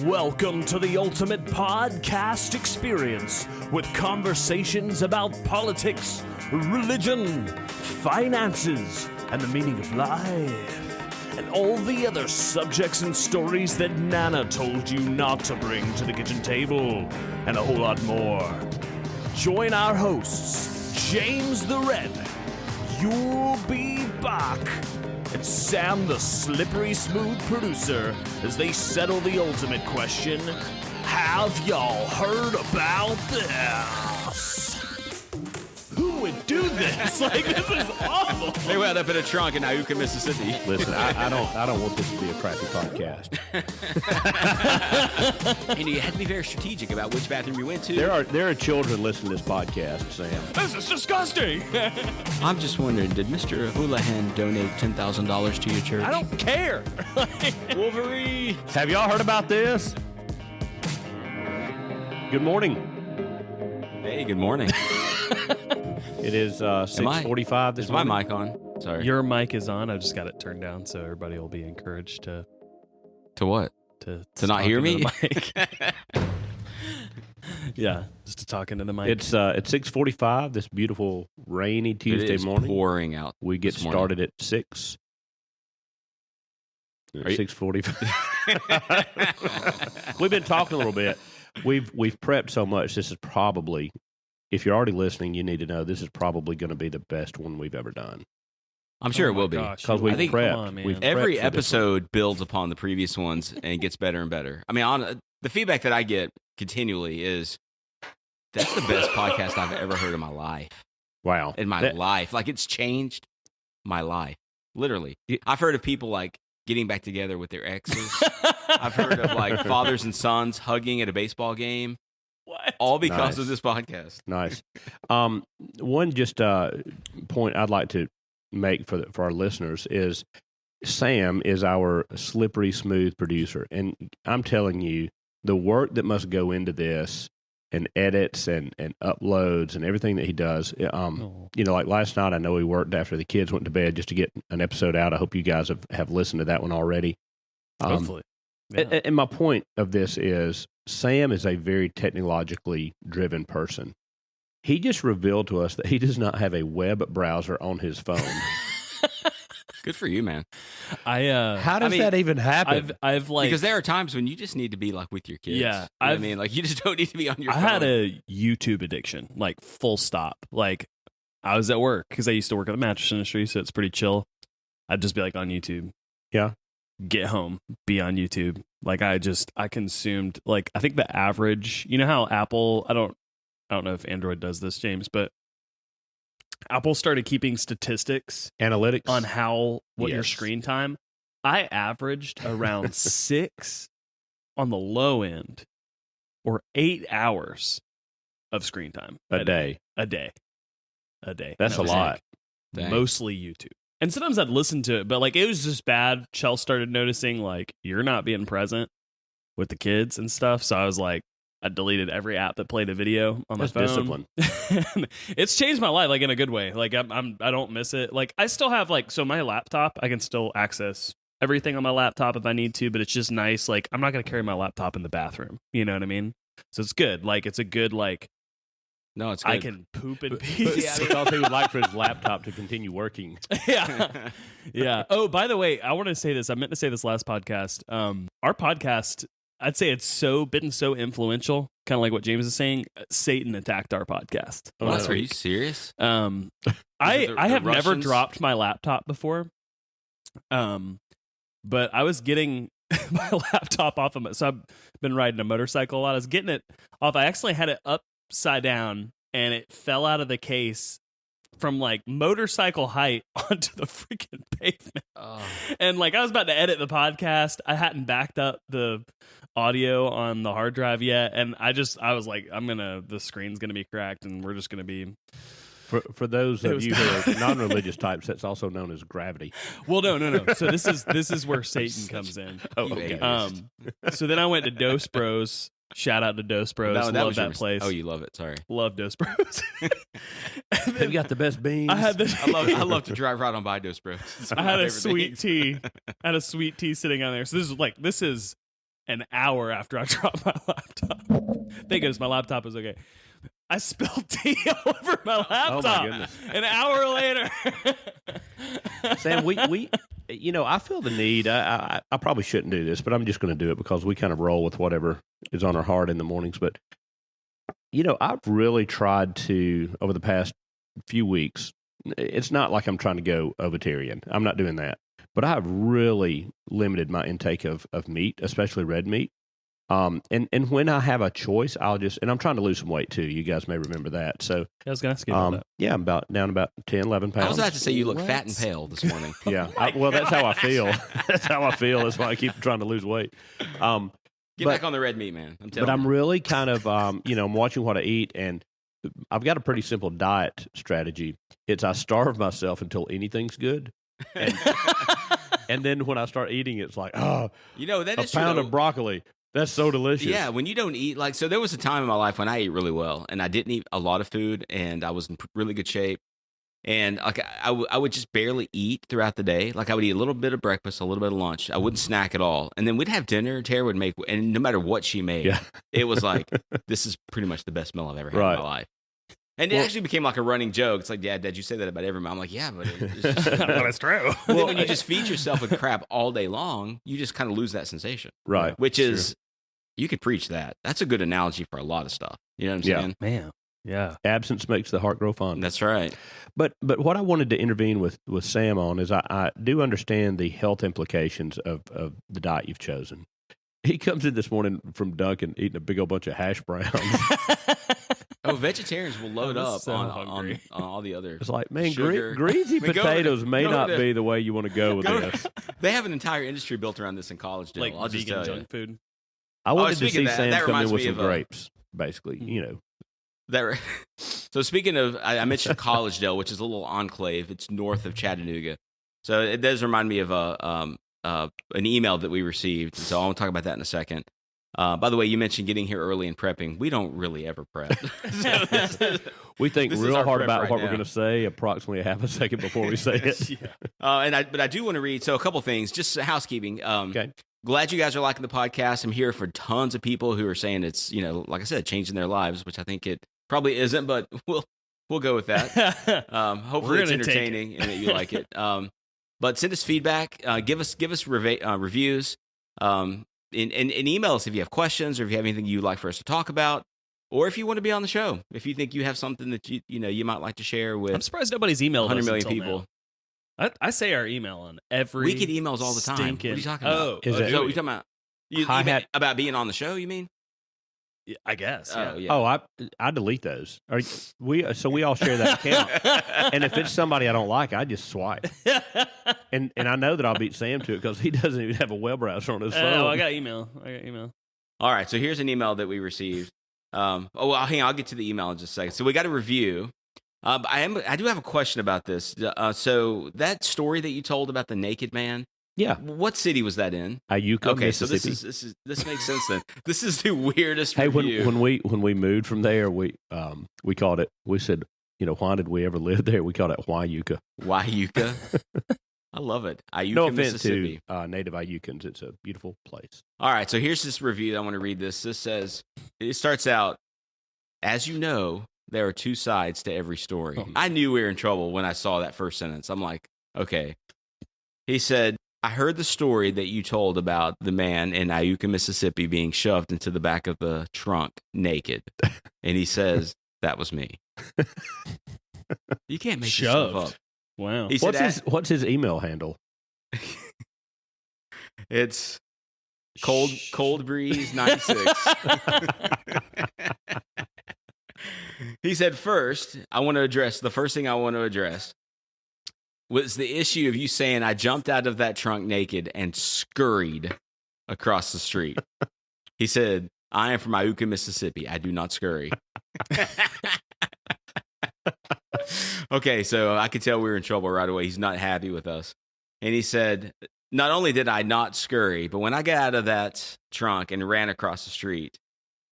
Welcome to the ultimate podcast experience with conversations about politics, religion, finances, and the meaning of life, and all the other subjects and stories that Nana told you not to bring to the kitchen table, and a whole lot more. Join our hosts, James the Red, You'll Be Back, and Sam the Slippery Smooth Producer as they settle the ultimate question, have y'all heard about this? Who would do this? Like, this is awful. They wound up in a trunk in Iuka, Mississippi. Listen, I don't want this to be a crappy podcast. And you had to be very strategic about which bathroom you went to. There are children listening to this podcast, Sam. This is disgusting. I'm just wondering, did Mr. Houlihan donate $10,000 to your church? I don't care. Wolverine! Have y'all heard about this? Good morning. Hey, good morning. It is 6:45 this Is my morning. mic on? Sorry. Your mic is on. I just got it turned down so everybody will be encouraged to what? To not talk hear into me? the mic. Yeah, just to talk into the mic. It's 6:45 this beautiful rainy It Tuesday is morning. pouring out. We get this morning. started at 6. Are you- 6:45. We've been talking a little bit. We've prepped so much. This is probably, if you're already listening, you need to know this is probably going to be the best one we've ever done. I'm sure Oh it my will be. gosh. Because we've I think- prepped. Come on, man. We've prepped Every for this episode builds upon the previous ones and gets better and better. I mean, the feedback that I get continually is, that's the best podcast I've ever heard in my life. one. Wow. In my That- life. Like, it's changed my life. Literally. Yeah. I've heard of people, like, getting back together with their exes. I've heard of, like, fathers and sons hugging at a baseball game. What? All because Nice. of this podcast. Nice. One just point I'd like to make for our listeners is Sam is our slippery smooth producer, and I'm telling you, the work that must go into this, and edits and uploads and everything that he does. Oh. You know, like last night, I know he worked after the kids went to bed just to get an episode out. I hope you guys have listened to that one already. Hopefully. Yeah. And my point of this is Sam is a very technologically driven person. He just revealed to us that he does not have a web browser on his phone. Good for you, man. How does I mean, that even happen? I've like, Because there are times when you just need to be, like, with your kids. Yeah, You know what I I've- mean? Like, you just don't need to be on your I phone. had a YouTube addiction, like full stop. Like I was at work because I used to work in the mattress industry, so it's pretty chill. I'd just be like on YouTube. Yeah. Get home, be on YouTube. Like I consumed, like, I think the average, you know how Apple, I don't know if Android does this, James, but Apple started keeping statistics Analytics on what your Yes. screen time. I averaged around 6 on the low end, or 8 hours of screen time a day. A day. That's a And that was, lot. like, Dang. mostly YouTube. And sometimes I'd listen to it, but like it was just bad. Chell started noticing like you're not being present with the kids and stuff. So I was like, I deleted every app that played a video on my That's phone. discipline. It's changed my life, like in a good way. Like I don't miss it. Like I still have so my laptop, I can still access everything on my laptop if I need to, but it's just nice. Like I'm not gonna carry my laptop in the bathroom. You know what I mean? So it's good. Like it's a good No, it's good. I can poop in But peace. because he would like for his laptop to continue working. Yeah. Yeah. Oh, by the way, I want to say this. I meant to say this last podcast. Our podcast, I'd say it's been so influential, kind of like what James is saying. Satan attacked our podcast. Oh, What? no. Are you serious? I the have never Russians? dropped my laptop before. But I was getting my laptop off of so I've been riding a motorcycle a lot. I was getting it off. I accidentally had it upside down and it fell out of the case from like motorcycle height onto the freaking pavement. Oh. And like I was about to edit the podcast. I hadn't backed up the audio on the hard drive yet. And I was like, the screen's gonna be cracked and we're just gonna be For those It of was- you who are non-religious types, that's also known as gravity. well, no. So this is where Satan comes in. Oh, You okay. atheist. So then I went to Dose Bros. Shout out to Dose Bros. Love was that your place. Oh, you love it. Sorry. Love Dose Bros. And They've got the best beans. I had this. I love to drive right on by Dos Bros. It's one I of my had a favorite sweet things. tea. I had a sweet tea sitting on there. So this is an hour after I dropped my laptop. Thank goodness my laptop is okay. I spilled tea all over my laptop. goodness. An hour later. Sam, we I feel the need. I probably shouldn't do this, but I'm just going to do it because we kind of roll with whatever is on our heart in the mornings. But I've really tried to, over the past few weeks. It's not like I'm trying to go vegetarian. I'm not doing that. But I have really limited my intake of meat, especially red meat. And when I have a choice, and I'm trying to lose some weight too. You guys may remember that. So I was going to ask you about that. Yeah, I'm down about 10, 11 pounds. I was about to say you look fat and pale this morning. Yeah. Well, that's how I feel. That's how I feel. That's why I keep trying to lose weight. Get back on the red meat, man. I'm telling you. But I'm really kind of, I'm watching what I eat, and I've got a pretty simple diet strategy. It's I starve myself until anything's good. And then when I start eating, it's like, that is a pound true, of broccoli. That's so delicious. Yeah, when you don't eat, so there was a time in my life when I ate really well, and I didn't eat a lot of food, and I was in really good shape. And I would just barely eat throughout the day. Like I would eat a little bit of breakfast, a little bit of lunch. I wouldn't snack at all. And then we'd have dinner. Tara would make, and no matter what she made, it was like, this is pretty much the best meal I've ever had in my life. And it actually became like a running joke. It's like, Dad, you say that about every meal. I'm like, yeah, but it's just, Well, it's true. Well, when you just feed yourself with crap all day long, you just kind of lose that sensation. Right. Which is, you could preach that. That's a good analogy for a lot of stuff. You know what I'm saying? Man. Yeah. Absence makes the heart grow fond. That's right. But what I wanted to intervene with Sam on is I do understand the health implications of the diet you've chosen. He comes in this morning from Dunkin' eating a big old bunch of hash browns. Oh, vegetarians will load up so on all the other. It's like, man, sugar. greasy potatoes may not be the way you want to go with Go this. They have an entire industry built around this in college, Dill. Like I'll just vegan tell you. junk food. I wanted to speaking see of that, Sam that come in reminds with me some of, grapes, basically, So speaking of, I mentioned Collegedale, which is a little enclave. It's north of Chattanooga. So it does remind me of an email that we received. So I'll talk about that in a second. By the way, you mentioned getting here early and prepping. We don't really ever prep. We think this is real our hard prep about right what now. we're going to say approximately a half a second before we say it. But I do want to read. So a couple things, just housekeeping. Okay. Glad you guys are liking the podcast. I'm here for tons of people who are saying it's, like I said, changing their lives, which I think it probably isn't, but we'll go with that. Hopefully it's entertaining and that you like it. But send us feedback. Give us reviews. And email us if you have questions or if you have anything you'd like for us to talk about, or if you want to be on the show. If you think you have something that you might like to share with. I'm surprised nobody's emailed 100 us million until people. now. I say our email on every. We get emails all the time. What are you talking about? Is it- So you're talking about HYHAT about being on the show? You mean? I guess. Yeah. Oh yeah. Oh, I delete those. We all share that account. And if it's somebody I don't like, I just swipe. And I know that I'll beat Sam to it because he doesn't even have a web browser on his phone. Oh, I got email. All right. So here's an email that we received. Hang on. I'll get to the email in just a second. So we got a review. But I do have a question about this. So that story that you told about the naked man. Yeah. What city was that in? Ayuka, Okay, Mississippi. so this makes sense then. This is the weirdest Hey, review. when we moved from there, we called it. We said, why did we ever live there? We called it Wyuka. Wyuka. I love it. Ayuka, No offense Mississippi. to native Ayukans. It's a beautiful place. All right, so here's this review. I want to read this. This says, it starts out, as you know, there are two sides to every story. I knew we were in trouble when I saw that first sentence. I'm like, okay. He said, I heard the story that you told about the man in Ayuka, Mississippi being shoved into the back of the trunk naked. And he says, that was me. You can't make this stuff up. Wow. He said, What's his email handle? It's cold breeze 96. He said, the first thing I want to address was the issue of you saying I jumped out of that trunk naked and scurried across the street. He said, I am from Ayuka, Mississippi. I do not scurry. Okay, so I could tell we were in trouble right away. He's not happy with us. And he said, not only did I not scurry, but when I got out of that trunk and ran across the street,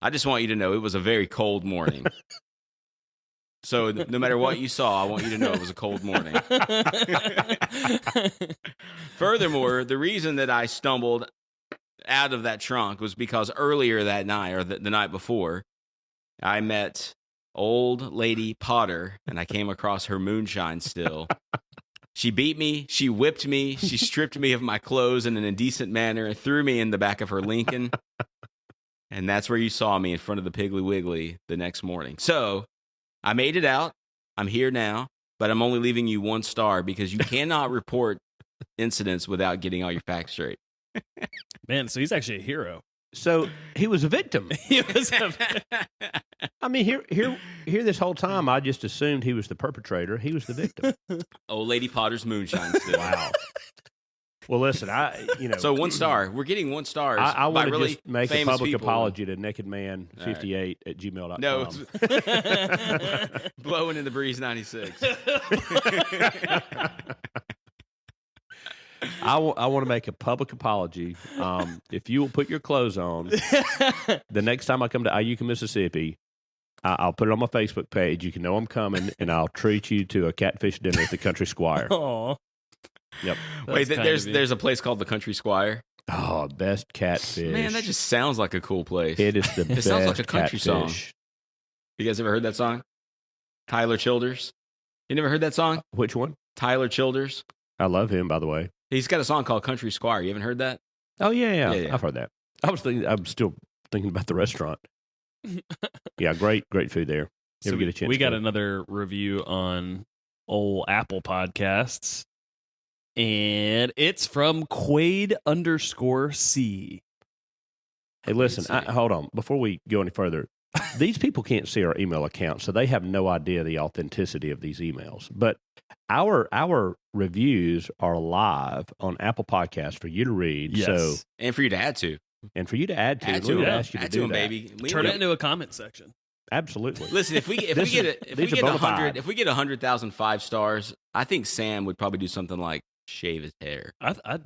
I just want you to know it was a very cold morning. So no matter what you saw, I want you to know it was a cold morning. Furthermore, the reason that I stumbled out of that trunk was because earlier that night, or the night before, I met old lady Potter, and I came across her moonshine still. She beat me, she whipped me, she stripped me of my clothes in an indecent manner and threw me in the back of her Lincoln. And that's where you saw me in front of the Piggly Wiggly the next morning. So I made it out. I'm here now, but I'm only leaving you 1 star because you cannot report incidents without getting all your facts straight. Man, so he's actually a hero. So he was a victim. He was I mean, here, this whole time, I just assumed he was the perpetrator. He was the victim. Old Lady Potter's moonshine still. Wow. Well, listen, So 1 star. We're getting 1 star. I want to really just make a public people. apology to nakedman58 at gmail.com. No, it's Blowing in the Breeze 96. I want to make a public apology. If you will put your clothes on, the next time I come to Iuka, Mississippi, I'll put it on my Facebook page. You can know I'm coming, and I'll treat you to a catfish dinner at the Country Squire. Aw. Yep. Wait, there's a place called the Country Squire. Oh, best catfish. Man, that just sounds like a cool place. It is the best. It sounds like a country song. catfish. You guys ever heard that song? Tyler Childers. You never heard that song? Which one? Tyler Childers. I love him, by the way. He's got a song called Country Squire. You haven't heard that? Oh yeah. Yeah. I've heard that. I'm still thinking about the restaurant. Yeah, great food there. You ever get a chance? We got to- another review on old Apple Podcasts, and it's from Quaid_C. Hey, listen. Hold on. Before we go any further, these people can't see our email account, so they have no idea the authenticity of these emails. But our reviews are live on Apple Podcasts for you to read. Yes. So And for you to add to. and for you to add to. Add we to would them. ask you to Add do to them, that. baby. Turn it into a comment section. Absolutely. Listen, if we get These are bona fide. 100,000 5 stars, I think Sam would probably do something like shave his hair. I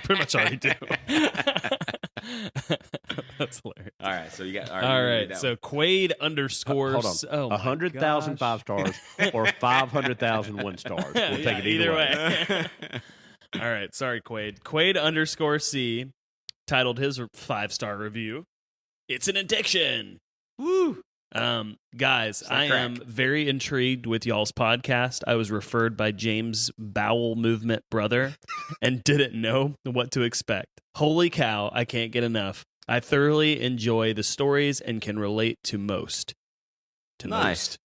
pretty much already do. That's hilarious. All right, so you got All right, so Quaid underscores. Hold on. Oh, 100,000 5 stars or 500,000 1 stars. We'll take it either way. All right, sorry, Quaid. Quaid_C titled his 5-star review, "It's an addiction." Woo! Guys, that I am crack? very intrigued with y'all's podcast. I was referred by James' bowel movement brother and didn't know what to expect. Holy cow, I can't get enough. I thoroughly enjoy the stories and can relate to most. Nice.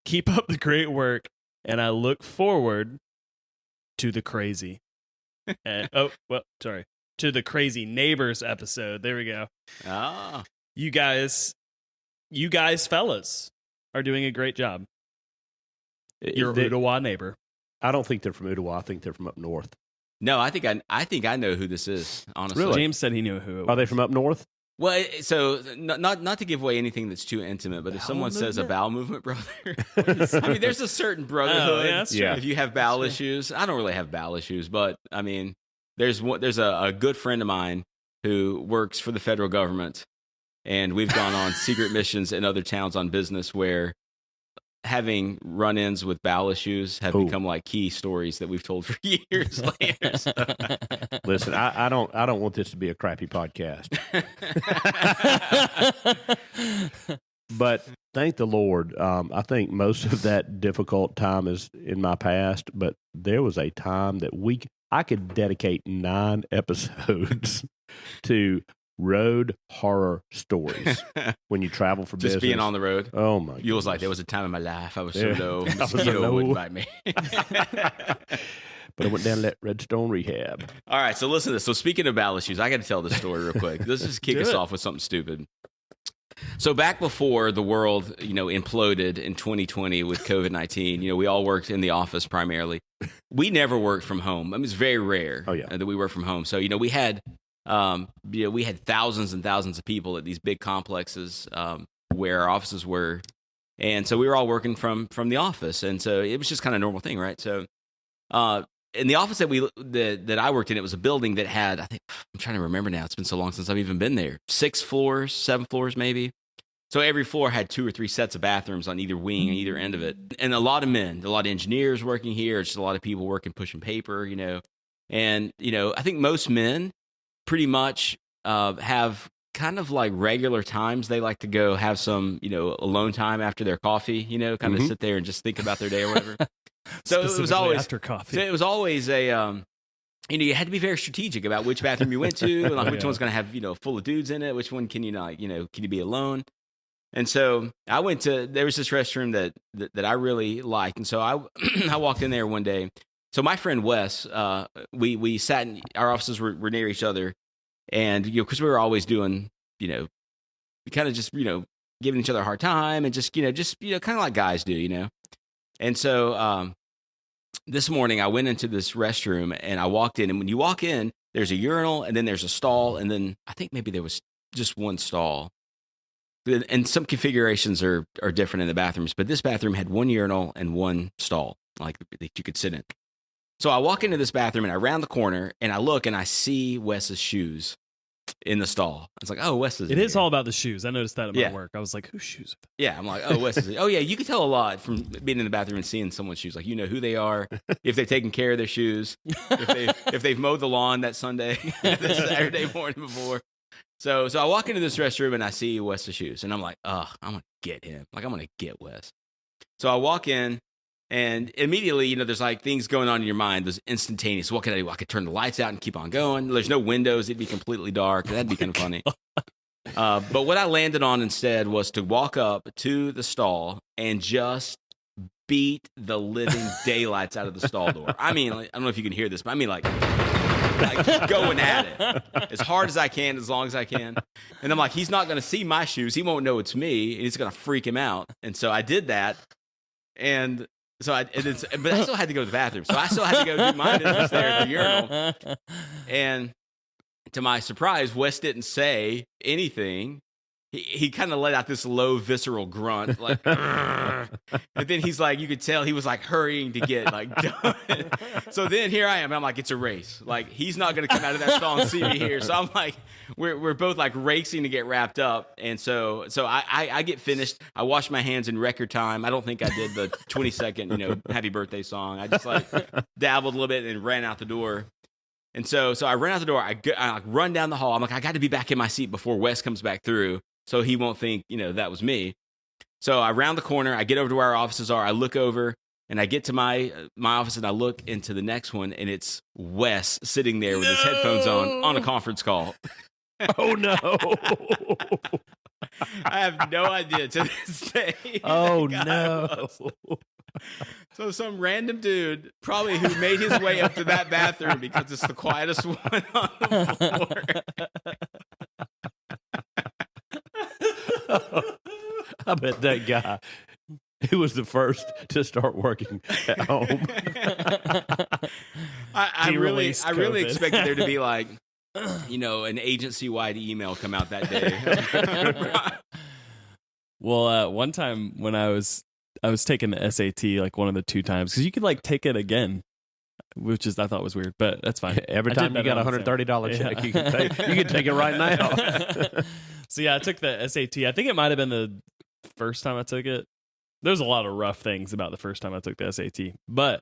Keep up the great work, and I look forward to the crazy. To the Crazy Neighbors episode. There we go. Ah. You guys, fellas, are doing a great job. Your Ottawa neighbor. I don't think they're from Ottawa. I think they're from up north. No, I think I know who this is, honestly. Really? James said he knew who it was. Are they from up north? Well, so not to give away anything that's too intimate, but if Bowel someone says a movement? bowel movement brother, I mean, there's a certain brotherhood. yeah, that's true. If you have bowel That's true. issues, I don't really have bowel issues, but I mean, there's a good friend of mine who works for the federal government, and we've gone on secret missions in other towns on business where having run-ins with bowel issues have become like key stories that we've told for years later. So. Listen, I don't want this to be a crappy podcast. But thank the Lord. I think most of that difficult time is in my past, but there was a time that I could dedicate 9 episodes to road horror stories when you travel for Just business. being on the road. Oh my! You was like, there goodness. was a time in my life I was Yeah. so low, I was so mosquito low. wouldn't bite me. But I went down that Redstone rehab. All right, so listen to this. So speaking of bowel issues, I got to tell this story real quick. Let's just kick Do us it. off with something stupid. So back before the world, imploded in 2020 with COVID-19, we all worked in the office primarily. We never worked from home. I mean, it's very rare that we work from home. So, we had thousands and thousands of people at these big complexes where our offices were. And so we were all working from the office. And so it was just kind of a normal thing, right? So in the office that I worked in, it was a building that had, I'm trying to remember now. It's been so long since I've even been there. 6 floors, 7 floors maybe. So every floor had 2 or 3 sets of bathrooms on either wing, either end of it. And a lot of men, a lot of engineers working here, just a lot of people working, pushing paper, And, I think most men pretty much have kind of like regular times. They like to go have some, alone time after their coffee, kind of sit there and just think about their day or whatever. So it was always after coffee. So it was always a, you had to be very strategic about which bathroom you went to, and like which one's going to have, full of dudes in it. Which one can you not, can you be alone? And so I went to, there was this restroom that I really liked. And so I walked in there one day. So my friend Wes, we sat in, our offices were near each other. And, because we were always doing, we kind of just, giving each other a hard time and just kind of like guys do, And so this morning I went into this restroom and I walked in. And when you walk in, there's a urinal and then there's a stall. And then I think maybe there was just one stall. And some configurations are different in the bathrooms. But this bathroom had one urinal and one stall, like that you could sit in. So I walk into this bathroom and I round the corner and I look and I see Wes's shoes in the stall. It's like, oh, Wes is It in is here. all about the shoes. I noticed that at my work. I was like, whose shoes are that? Yeah, I'm like, oh, Wes is in. Oh, yeah, you can tell a lot from being in the bathroom and seeing someone's shoes. Like, you know who they are, if they've taken care of their shoes, if they've mowed the lawn that Sunday, the Saturday morning before. So I walk into this restroom and I see Wes's shoes. And I'm like, oh, I'm going to get him. Like, I'm going to get Wes. So I walk in. And immediately, there's like things going on in your mind. There's instantaneous. What can I do? I could turn the lights out and keep on going. There's no windows. It'd be completely dark. That'd be kind of funny. But what I landed on instead was to walk up to the stall and just beat the living daylights out of the stall door. I mean, I don't know if you can hear this, but I mean like going at it as hard as I can, as long as I can. And I'm like, he's not going to see my shoes. He won't know it's me. And it's going to freak him out. And so I did that. And so but I still had to go to the bathroom. So I still had to go do my business there at the urinal. And to my surprise, Wes didn't say anything. He kind of let out this low, visceral grunt, like, and then he's like, you could tell he was like hurrying to get like done. So then here I am. I'm like, it's a race. Like, he's not going to come out of that stall and see me here. So I'm like, we're both like racing to get wrapped up. And so I get finished. I wash my hands in record time. I don't think I did the 20-second, happy birthday song. I just like dabbled a little bit and ran out the door. And so I ran out the door. I like run down the hall. I'm like, I got to be back in my seat before Wes comes back through, so he won't think, that was me. So I round the corner. I get over to where our offices are. I look over, and I get to my office, and I look into the next one, and it's Wes sitting there with his headphones on a conference call. Oh, no. I have no idea to this day. Oh, no. So some random dude, probably who made his way up to that bathroom because it's the quietest one on the floor. I bet that guy, he was the first to start working at home. I really expected there to be like, an agency-wide email come out that day. Well, one time when I was taking the SAT like one of the 2 times, because you could like take it again, which I thought was weird, but that's fine. Every time you got a $130 check, you can take it right now. So yeah, I took the SAT. I think it might have been the first time I took it. There's a lot of rough things about the first time I took the SAT, but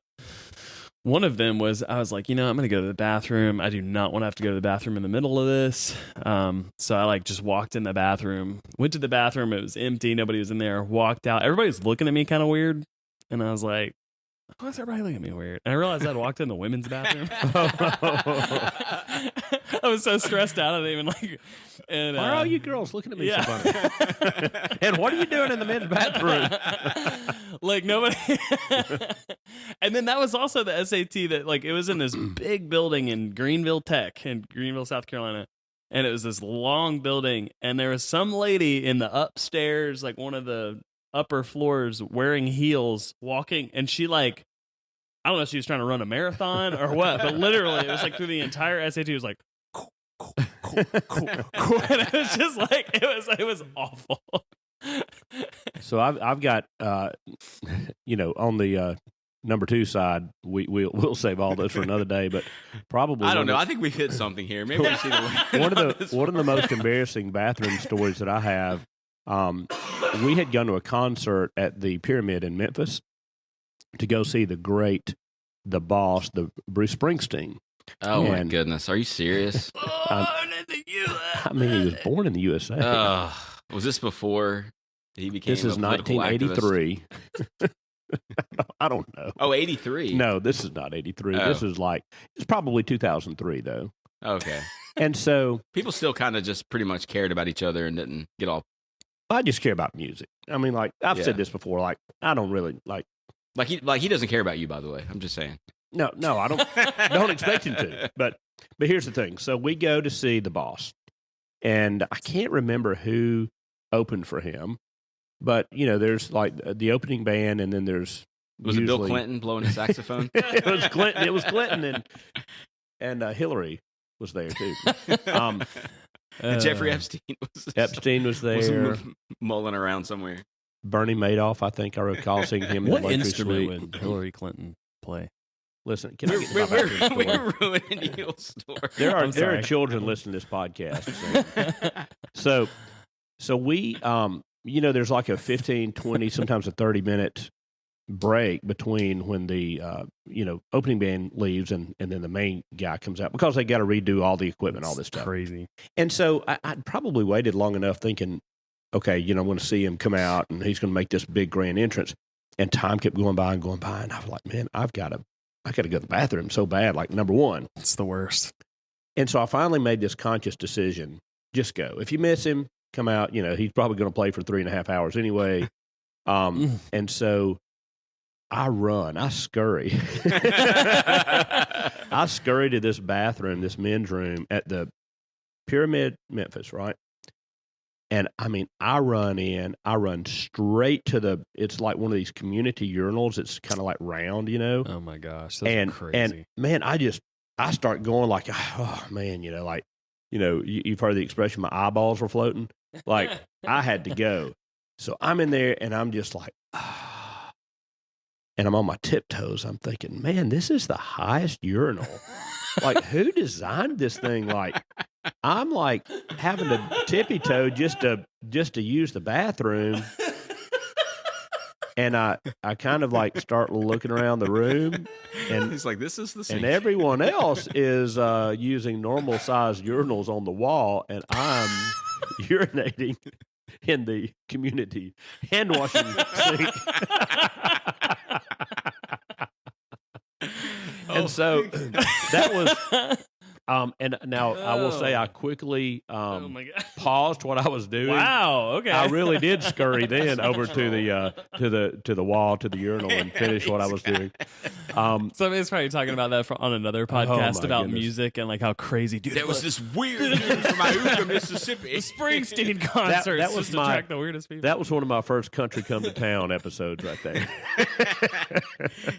one of them was I was like, I'm going to go to the bathroom. I do not want to have to go to the bathroom in the middle of this. So I like just walked in the bathroom, went to the bathroom. It was empty. Nobody was in there. Walked out. Everybody was looking at me kind of weird. And I was like, why is everybody looking at me weird? And I realized I'd walked in the women's bathroom. I was so stressed out. I didn't even like. And, why are all you girls looking at me so funny? And what are you doing in the men's bathroom? Like nobody. And then that was also the SAT that like it was in this big building in Greenville Tech in Greenville, South Carolina. And it was this long building. And there was some lady in the upstairs, like one of the upper floors wearing heels walking. And she like, I don't know if she was trying to run a marathon or what, but literally it was like through the entire SAT, it was like, cool. And it was just like, it was awful. So I've got, on the number 2 side, we'll save all this for another day. But probably I don't know. I think we've hit something here. Maybe we should one of the most embarrassing bathroom stories that I have. We had gone to a concert at the Pyramid in Memphis to go see the boss, the Bruce Springsteen. Oh my And- goodness, are you serious? I mean, he was born in the USA. Was this before he became? This is a political activist? 1983. I don't know. Oh, 83. No, this is not 83. Oh. This is it's probably 2003 though. Okay. And so People still kind of just pretty much cared about each other and didn't get all I just care about music. I mean, like I've Yeah. said this before. Like I don't really like. he doesn't care about you. By the way, I'm just saying. No, I don't expect him to. But here's the thing. So we go to see the boss, and I can't remember who opened for him, but there's like the opening band, and then there's Was it Bill Clinton blowing his saxophone? it was Clinton. It was Clinton, and Hillary was there too. And Jeffrey Epstein Epstein was there. was mulling around somewhere. Bernie Madoff, I think I recall seeing him. What in the luxury instrument suite. would Hillary Clinton play? Listen, can I get to my bathroom story? We're ruining your story. There I'm are sorry. children listening to this podcast. So we there's like a 15, 20, sometimes a 30-minute break between when the opening band leaves and then the main guy comes out because they got to redo all the equipment, all this stuff. Crazy. And so I'd probably waited long enough thinking, okay, I'm going to see him come out and he's going to make this big grand entrance. And time kept going by, and I was like, man, I got to go to the bathroom so bad. Like, number one. It's the worst. And so I finally made this conscious decision, just go. If you miss him, come out. He's probably going to play for 3.5 hours anyway. And so I scurry. I scurry to this bathroom, this men's room at the Pyramid, Memphis, right? And I mean, I run straight to it's like one of these community urinals. It's kind of like round, Oh my gosh, that's crazy. And man, I start going like, oh man, you've heard the expression, my eyeballs were floating. Like I had to go. So I'm in there and I'm just like, and I'm on my tiptoes. I'm thinking, man, this is the highest urinal. Like, who designed this thing? Like, I'm like having to tippy toe just to use the bathroom. And I kind of like start looking around the room, and He's like, this is the same. and everyone else is using normal sized urinals on the wall, and I'm urinating in the community hand washing sink. And so that was, and now I will say I quickly oh my god. paused what I was doing. Wow. Okay. I really did scurry then over to the wall to the urinal and finish what I was doing. Somebody's probably talking about that on another podcast my about goodness. music and like how crazy, dude. There was this weird dude from Iuka, Mississippi. the Springsteen concert. that was just my- attract the weirdest people. That was one of my first country come to town episodes right there.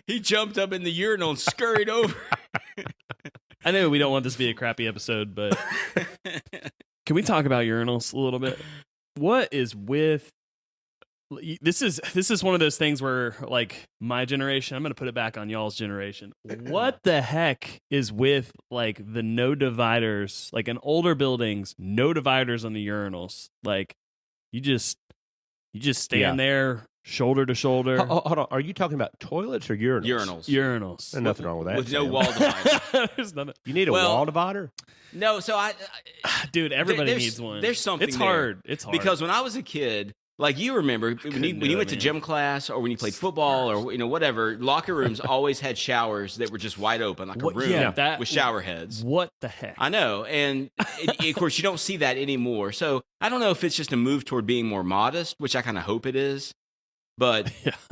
He jumped up in the urinal and scurried over. I know we don't want this to be a crappy episode, but can we talk about urinals a little bit? What is with this is one of those things where like my generation, I'm going to put it back on y'all's generation. What the heck is with like the no dividers, like in older buildings, no dividers on the urinals? Like you just stand there shoulder to shoulder. Hold on. Are you talking about toilets or urinals? Urinals. There's nothing wrong with that. With no Sam. wall divider. There's nothing. You need a Well, wall divider? No, so Dude, everybody there's- needs one. there's something It's there. hard. It's hard. because when I was a kid, like you remember when couldn't do you it, went to man. gym class or when you played football or whatever, locker rooms always had showers that were just wide open, like a What- room yeah, that- with shower heads. what the heck? I know, and of course you don't see that anymore. So I don't know if it's just a move toward being more modest, which I kind of hope it is. But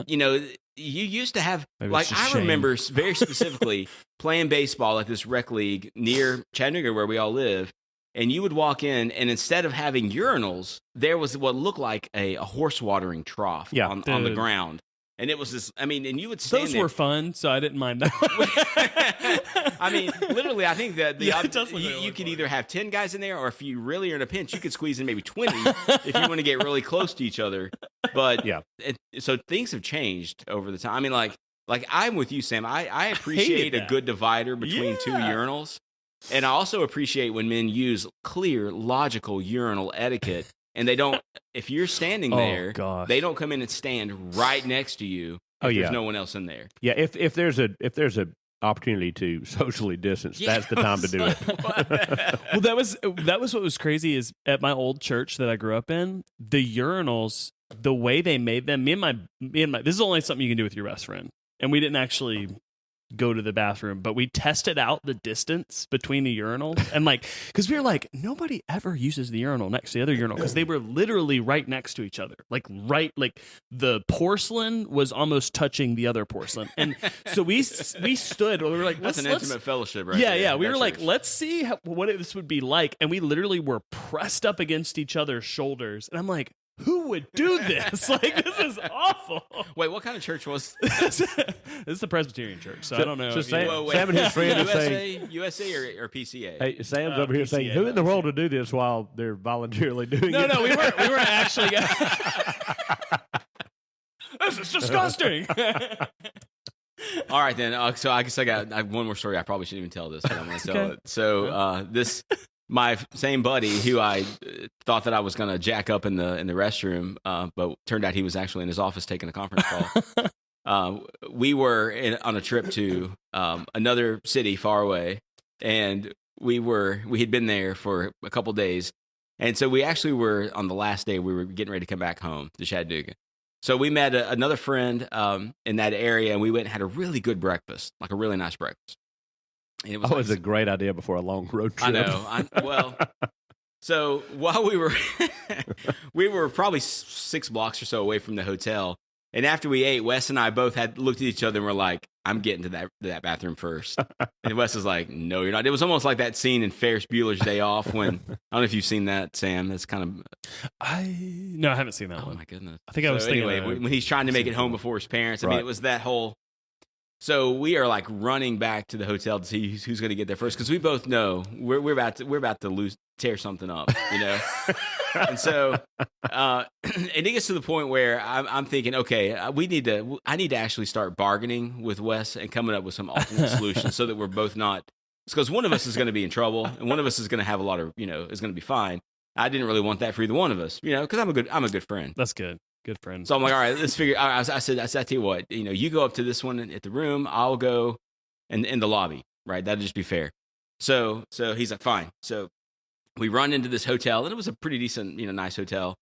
Yeah. You used to have Maybe like it's just I shame. remember very specifically playing baseball at this rec league near Chattanooga where we all live. And you would walk in, and instead of having urinals, there was what looked like a horse watering trough Yeah. on the Dude. ground. And it was this, I mean, and you would stand Those there. were fun, so I didn't mind that. I mean, literally, I think that Yeah, it does look like you it could was either have 10 guys in there, or if you really are in a pinch, you could squeeze in maybe 20 if you want to get really close to each other. But Yeah. So things have changed over the time. I mean, like I'm with you, Sam. I appreciate a that. good divider between two Yeah. urinals. And I also appreciate when men use clear, logical urinal etiquette. And they don't, if you're standing there, gosh. they don't come in and stand right next to you if Oh, yeah. there's no one else in there. Yeah, if there's a opportunity to socially distance, that's the time to do it. Well, that was what was crazy is at my old church that I grew up in, the urinals, the way they made them, me and my this is only something you can do with your best friend. And we didn't actually go to the bathroom, but we tested out the distance between the urinals. And like, because we were like, nobody ever uses the urinal next to the other urinal because they were literally right next to each other. Like the porcelain was almost touching the other porcelain. And so we stood, we were like, that's an intimate fellowship, right? Yeah, there. yeah. We were like, church. let's see what this would be like. And we literally were pressed up against each other's shoulders. And I'm like, who would do this? Like, this is awful. Wait, what kind of church was This is the Presbyterian church, so I don't know. So Sam, Whoa, wait. Sam and his friend are saying, USA or PCA? hey, Sam's over here saying, PCA, who in the world would do this while they're voluntarily doing it? No, we weren't actually. This is disgusting. All right, then. So I guess I got one more story. I probably shouldn't even tell this, but I'm going to tell Okay. it. So my same buddy who I thought that I was going to jack up in the restroom, but turned out he was actually in his office taking a conference call. We were on a trip to another city far away, and we had been there for a couple days, and so we actually were on the last day. We were getting ready to come back home to Chattanooga. So we met another friend in that area, and we went and had a really good breakfast, like a really nice breakfast. And it was Always a great idea before a long road trip. I know. Well, so while we were probably 6 blocks or so away from the hotel, and after we ate, Wes and I both had looked at each other and were like, "I'm getting to that bathroom first." And Wes was like, "No, you're not." It was almost like that scene in Ferris Bueller's Day Off when I don't know if you've seen that, Sam. That's kind of I haven't seen that oh one. my goodness. I think I was thinking anyway when he's trying to make it home before his parents. I mean, Right. it was that whole. So we are like running back to the hotel to see who's going to get there first because we both know we're about to tear something up, you know. And so, and it gets to the point where I'm thinking, okay, I need to actually start bargaining with Wes and coming up with some alternate solutions so that we're both not. Because one of us is going to be in trouble and one of us is going to have a lot of, is going to be fine. I didn't really want that for either one of us, because I'm a good friend. That's good. Good friend. So I'm like, all right, let's figure. I said, I tell you what, you go up to this one at the room, I'll go in the lobby, right? That'll just be fair. So he's like, fine. So we run into this hotel, and it was a pretty decent, nice hotel.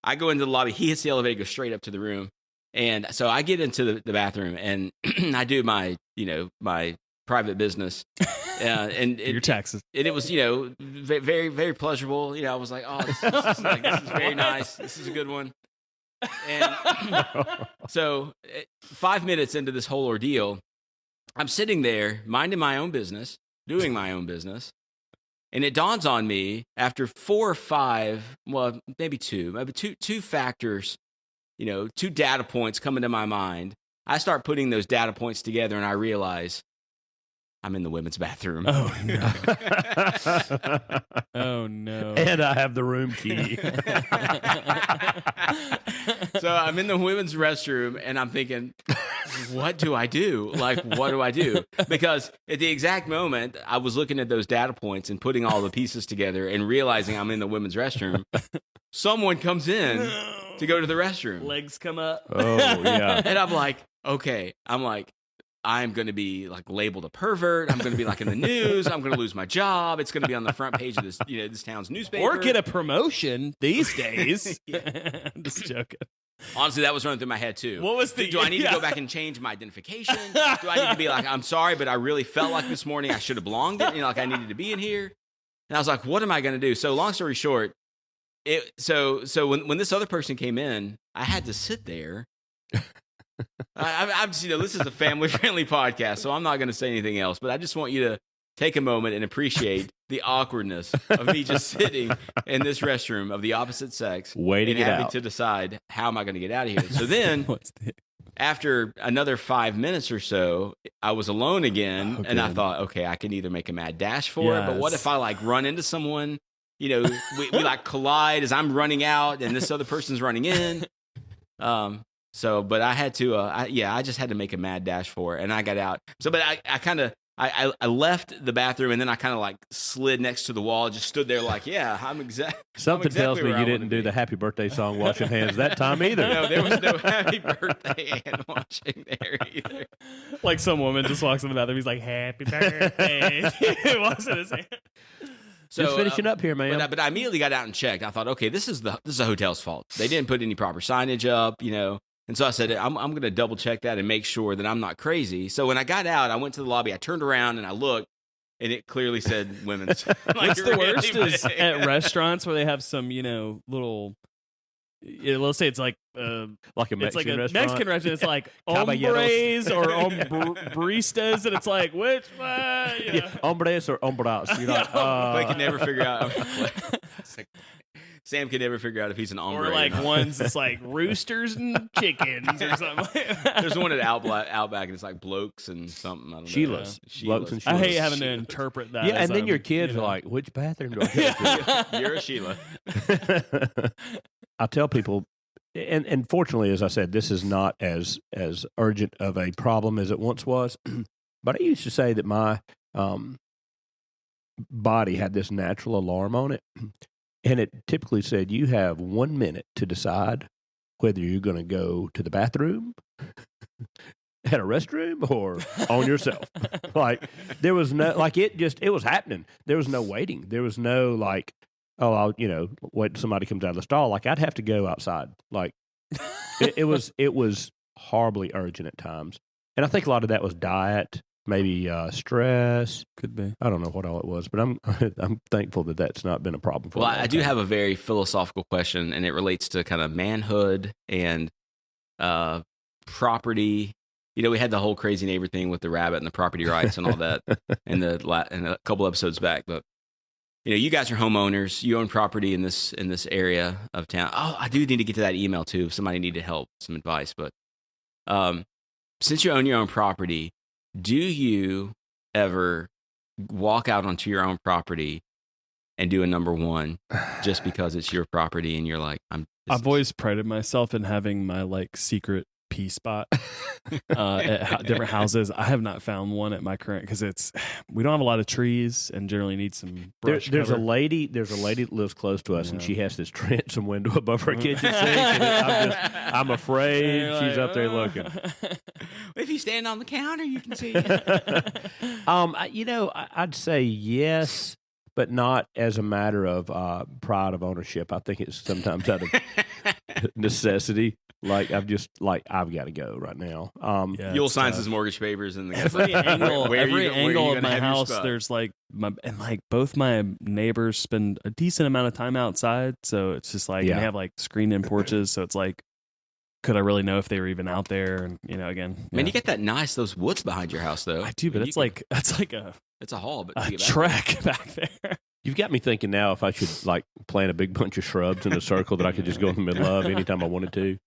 I go into the lobby. He hits the elevator, goes straight up to the room, and so I get into the bathroom, and I do my, my private business, and Your taxes. And it was, very, very pleasurable. I was like, oh, this is very nice. This is a good one. And so 5 minutes into this whole ordeal, I'm sitting there minding my own business, doing my own business. And it dawns on me after 4 or 5, well, maybe two factors, 2 data points come into my mind. I start putting those data points together and I realize I'm in the women's bathroom. Oh, no. Oh, no. And I have the room key. So I'm in the women's restroom and I'm thinking, what do I do? Like, what do I do? Because at the exact moment I was looking at those data points and putting all the pieces together and realizing I'm in the women's restroom, someone comes in to go to the restroom. Legs come up. Oh, yeah. And I'm like, okay. I'm going to be like labeled a pervert. I'm going to be like in the news. I'm going to lose my job. It's going to be on the front page of this, this town's newspaper. Or get a promotion these days. I'm just joking. Honestly, that was running through my head too. What was Do I need to go back and change my identification? Do I need to be like, I'm sorry, but I really felt like this morning I should have belonged it. Like I needed to be in here. And I was like, what am I going to do? So long story short, so when this other person came in, I had to sit there. I'm just, this is a family-friendly podcast, so I'm not going to say anything else. But I just want you to take a moment and appreciate the awkwardness of me just sitting in this restroom of the opposite sex, Waiting and it having out. to decide how am I going to get out of here. So then, after another 5 minutes or so, I was alone again, and I thought, okay, I can either make a mad dash for it, but what if I like run into someone? We like collide as I'm running out, and this other person's running in. So, but I had to, I just had to make a mad dash for it, and I got out. So, but I kind of, I left the bathroom and then I kind of like slid next to the wall, just stood there like, yeah, Something tells me you didn't do the happy birthday song washing hands that time either. No, there was no happy birthday hand washing there either. Like some woman just walks in the bathroom. He's like, happy birthday. Washing his hands. So, just finishing up here, man. But I immediately got out and checked. I thought, okay, this is the hotel's fault. They didn't put any proper signage up, you know. And so I said, I'm going to double check that and make sure that I'm not crazy. So when I got out, I went to the lobby. I turned around and I looked, and it clearly said women's. What's the worst is at restaurants where they have some, little. Let's say it's like a Mexican it's like a restaurant. Mexican restaurant. It's like hombres or baristas, and it's like which one? Hombres or hombras. You're like, I can never figure out. Sam can never figure out if he's an hombre or like ones it's like roosters and chickens or something. Like that. There's one at Outback and it's like blokes and something. I don't know. Sheilas. Blokes and Sheilas. I hate having to interpret that. Yeah, and then your kids are like, which bathroom do I go to? You're a Sheila. I tell people, and fortunately, as I said, this is not as urgent of a problem as it once was. But I used to say that my body had this natural alarm on it. And it typically said, you have 1 minute to decide whether you're going to go to the bathroom, at a restroom, or on yourself. Like, there was no, like, it was happening. There was no waiting. There was no, like, oh, I'll, wait till somebody comes out of the stall. Like, I'd have to go outside. Like, it was horribly urgent at times. And I think a lot of that was diet. Maybe stress. Could be. I don't know what all it was, but I'm thankful that that's not been a problem for me. Well, I do have a very philosophical question, and it relates to kind of manhood and property. We had the whole crazy neighbor thing with the rabbit and the property rights and all that in a couple episodes back. But you guys are homeowners. You own property in this area of town. Oh, I do need to get to that email too. If somebody needed help, some advice. But since you own your own property, do you ever walk out onto your own property and do a number one just because it's your property and you're like, I've always prided myself in having my like secret pee spot at different houses. I have not found one at my current because we don't have a lot of trees and generally need some brush there's cover. a lady that lives close to us and she has this transom window above her kitchen sink and I'm afraid she's up there looking. If you stand on the counter you can see I'd say yes, but not as a matter of pride of ownership. I think it's sometimes out of necessity. Like I've got to go right now. You'll sign his mortgage papers and every angle of my house. There's like both my neighbors spend a decent amount of time outside, so it's just like and they have like screened-in porches. So it's like, could I really know if they were even out there? And again, man, you get those woods behind your house though. I do, but it's like a haul, but a trek back there. You've got me thinking now if I should like plant a big bunch of shrubs in a circle that I could just go in the middle of anytime I wanted to.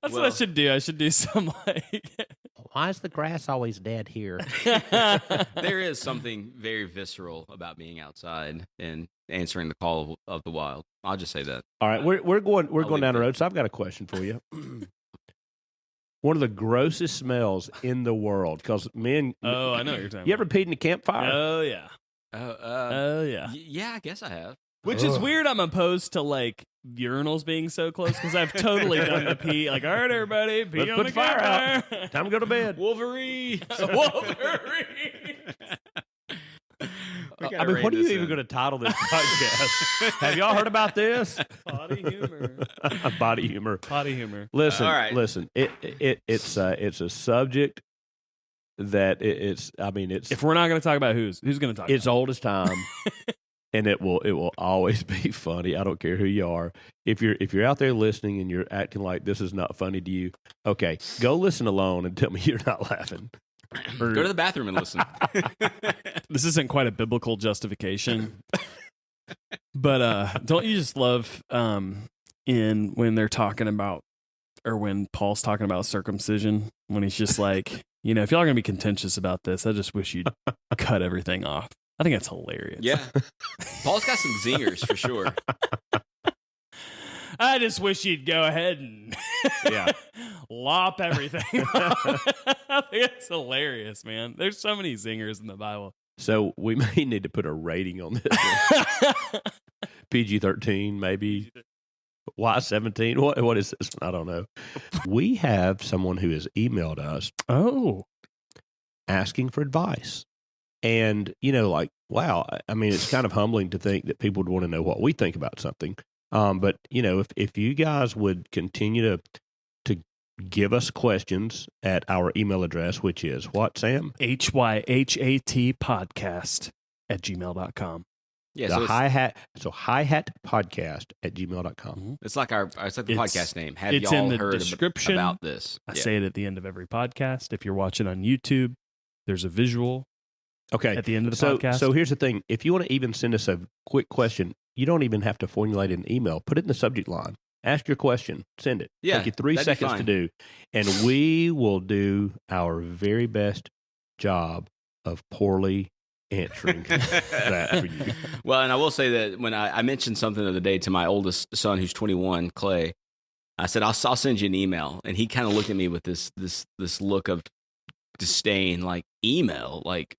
That's what I should do. I should do some why is the grass always dead here? There is something very visceral about being outside and answering the call of the wild. I'll just say that. All right, we're going down the road, so I've got a question for you. One of the grossest smells in the world, because men. Oh, I know what you're talking about. You ever peed in a campfire? Oh yeah. Yeah. Yeah, I guess I have. Which is weird. I'm opposed to like urinals being so close because I've totally done the pee. Like, all right, everybody, pee Let's on put the fire campfire. out. Time to go to bed. Wolverine. Wolverine. I mean, what are you even going to title this podcast? Have y'all heard about this? Body humor. Body humor. Potty humor. Listen, all right. Listen. It's a subject that it's. I mean, it's. If we're not going to talk about who's going to talk, it's about old as time. And it will always be funny. I don't care who you are. If you're out there listening and you're acting like this is not funny to you, okay, go listen alone and tell me you're not laughing. Go to the bathroom and listen. This isn't quite a biblical justification, but don't you just love when they're talking about, or when Paul's talking about circumcision, when he's just like, if y'all are going to be contentious about this, I just wish you'd cut everything off. I think that's hilarious. Yeah. Paul's got some zingers for sure. I just wish you'd go ahead and lop everything. I think it's hilarious, man. There's so many zingers in the Bible. So we may need to put a rating on this. PG-13, maybe. Why 17? What is this? I don't know. We have someone who has emailed us. Asking for advice. And, like, wow, I mean, it's kind of humbling to think that people would want to know what we think about something. But, if you guys would continue to give us questions at our email address, which is what, Sam? HYHAT podcast at gmail.com. Yeah, so HYHAT podcast at gmail.com. It's like the podcast name. Have it's y'all in the heard description about this? I say it at the end of every podcast. If you're watching on YouTube, there's a visual Okay. at the end of the podcast. So here's the thing. If you want to even send us a quick question, you don't even have to formulate an email. Put it in the subject line. Ask your question. Send it. Yeah, Take you 3 that'd be seconds to fine. do. And we will do our very best job of poorly answering that for you. Well, and I will say that when I mentioned something the other day to my oldest son, who's 21, Clay, I said, I'll send you an email. And he kind of looked at me with this look of disdain, like, email? Like,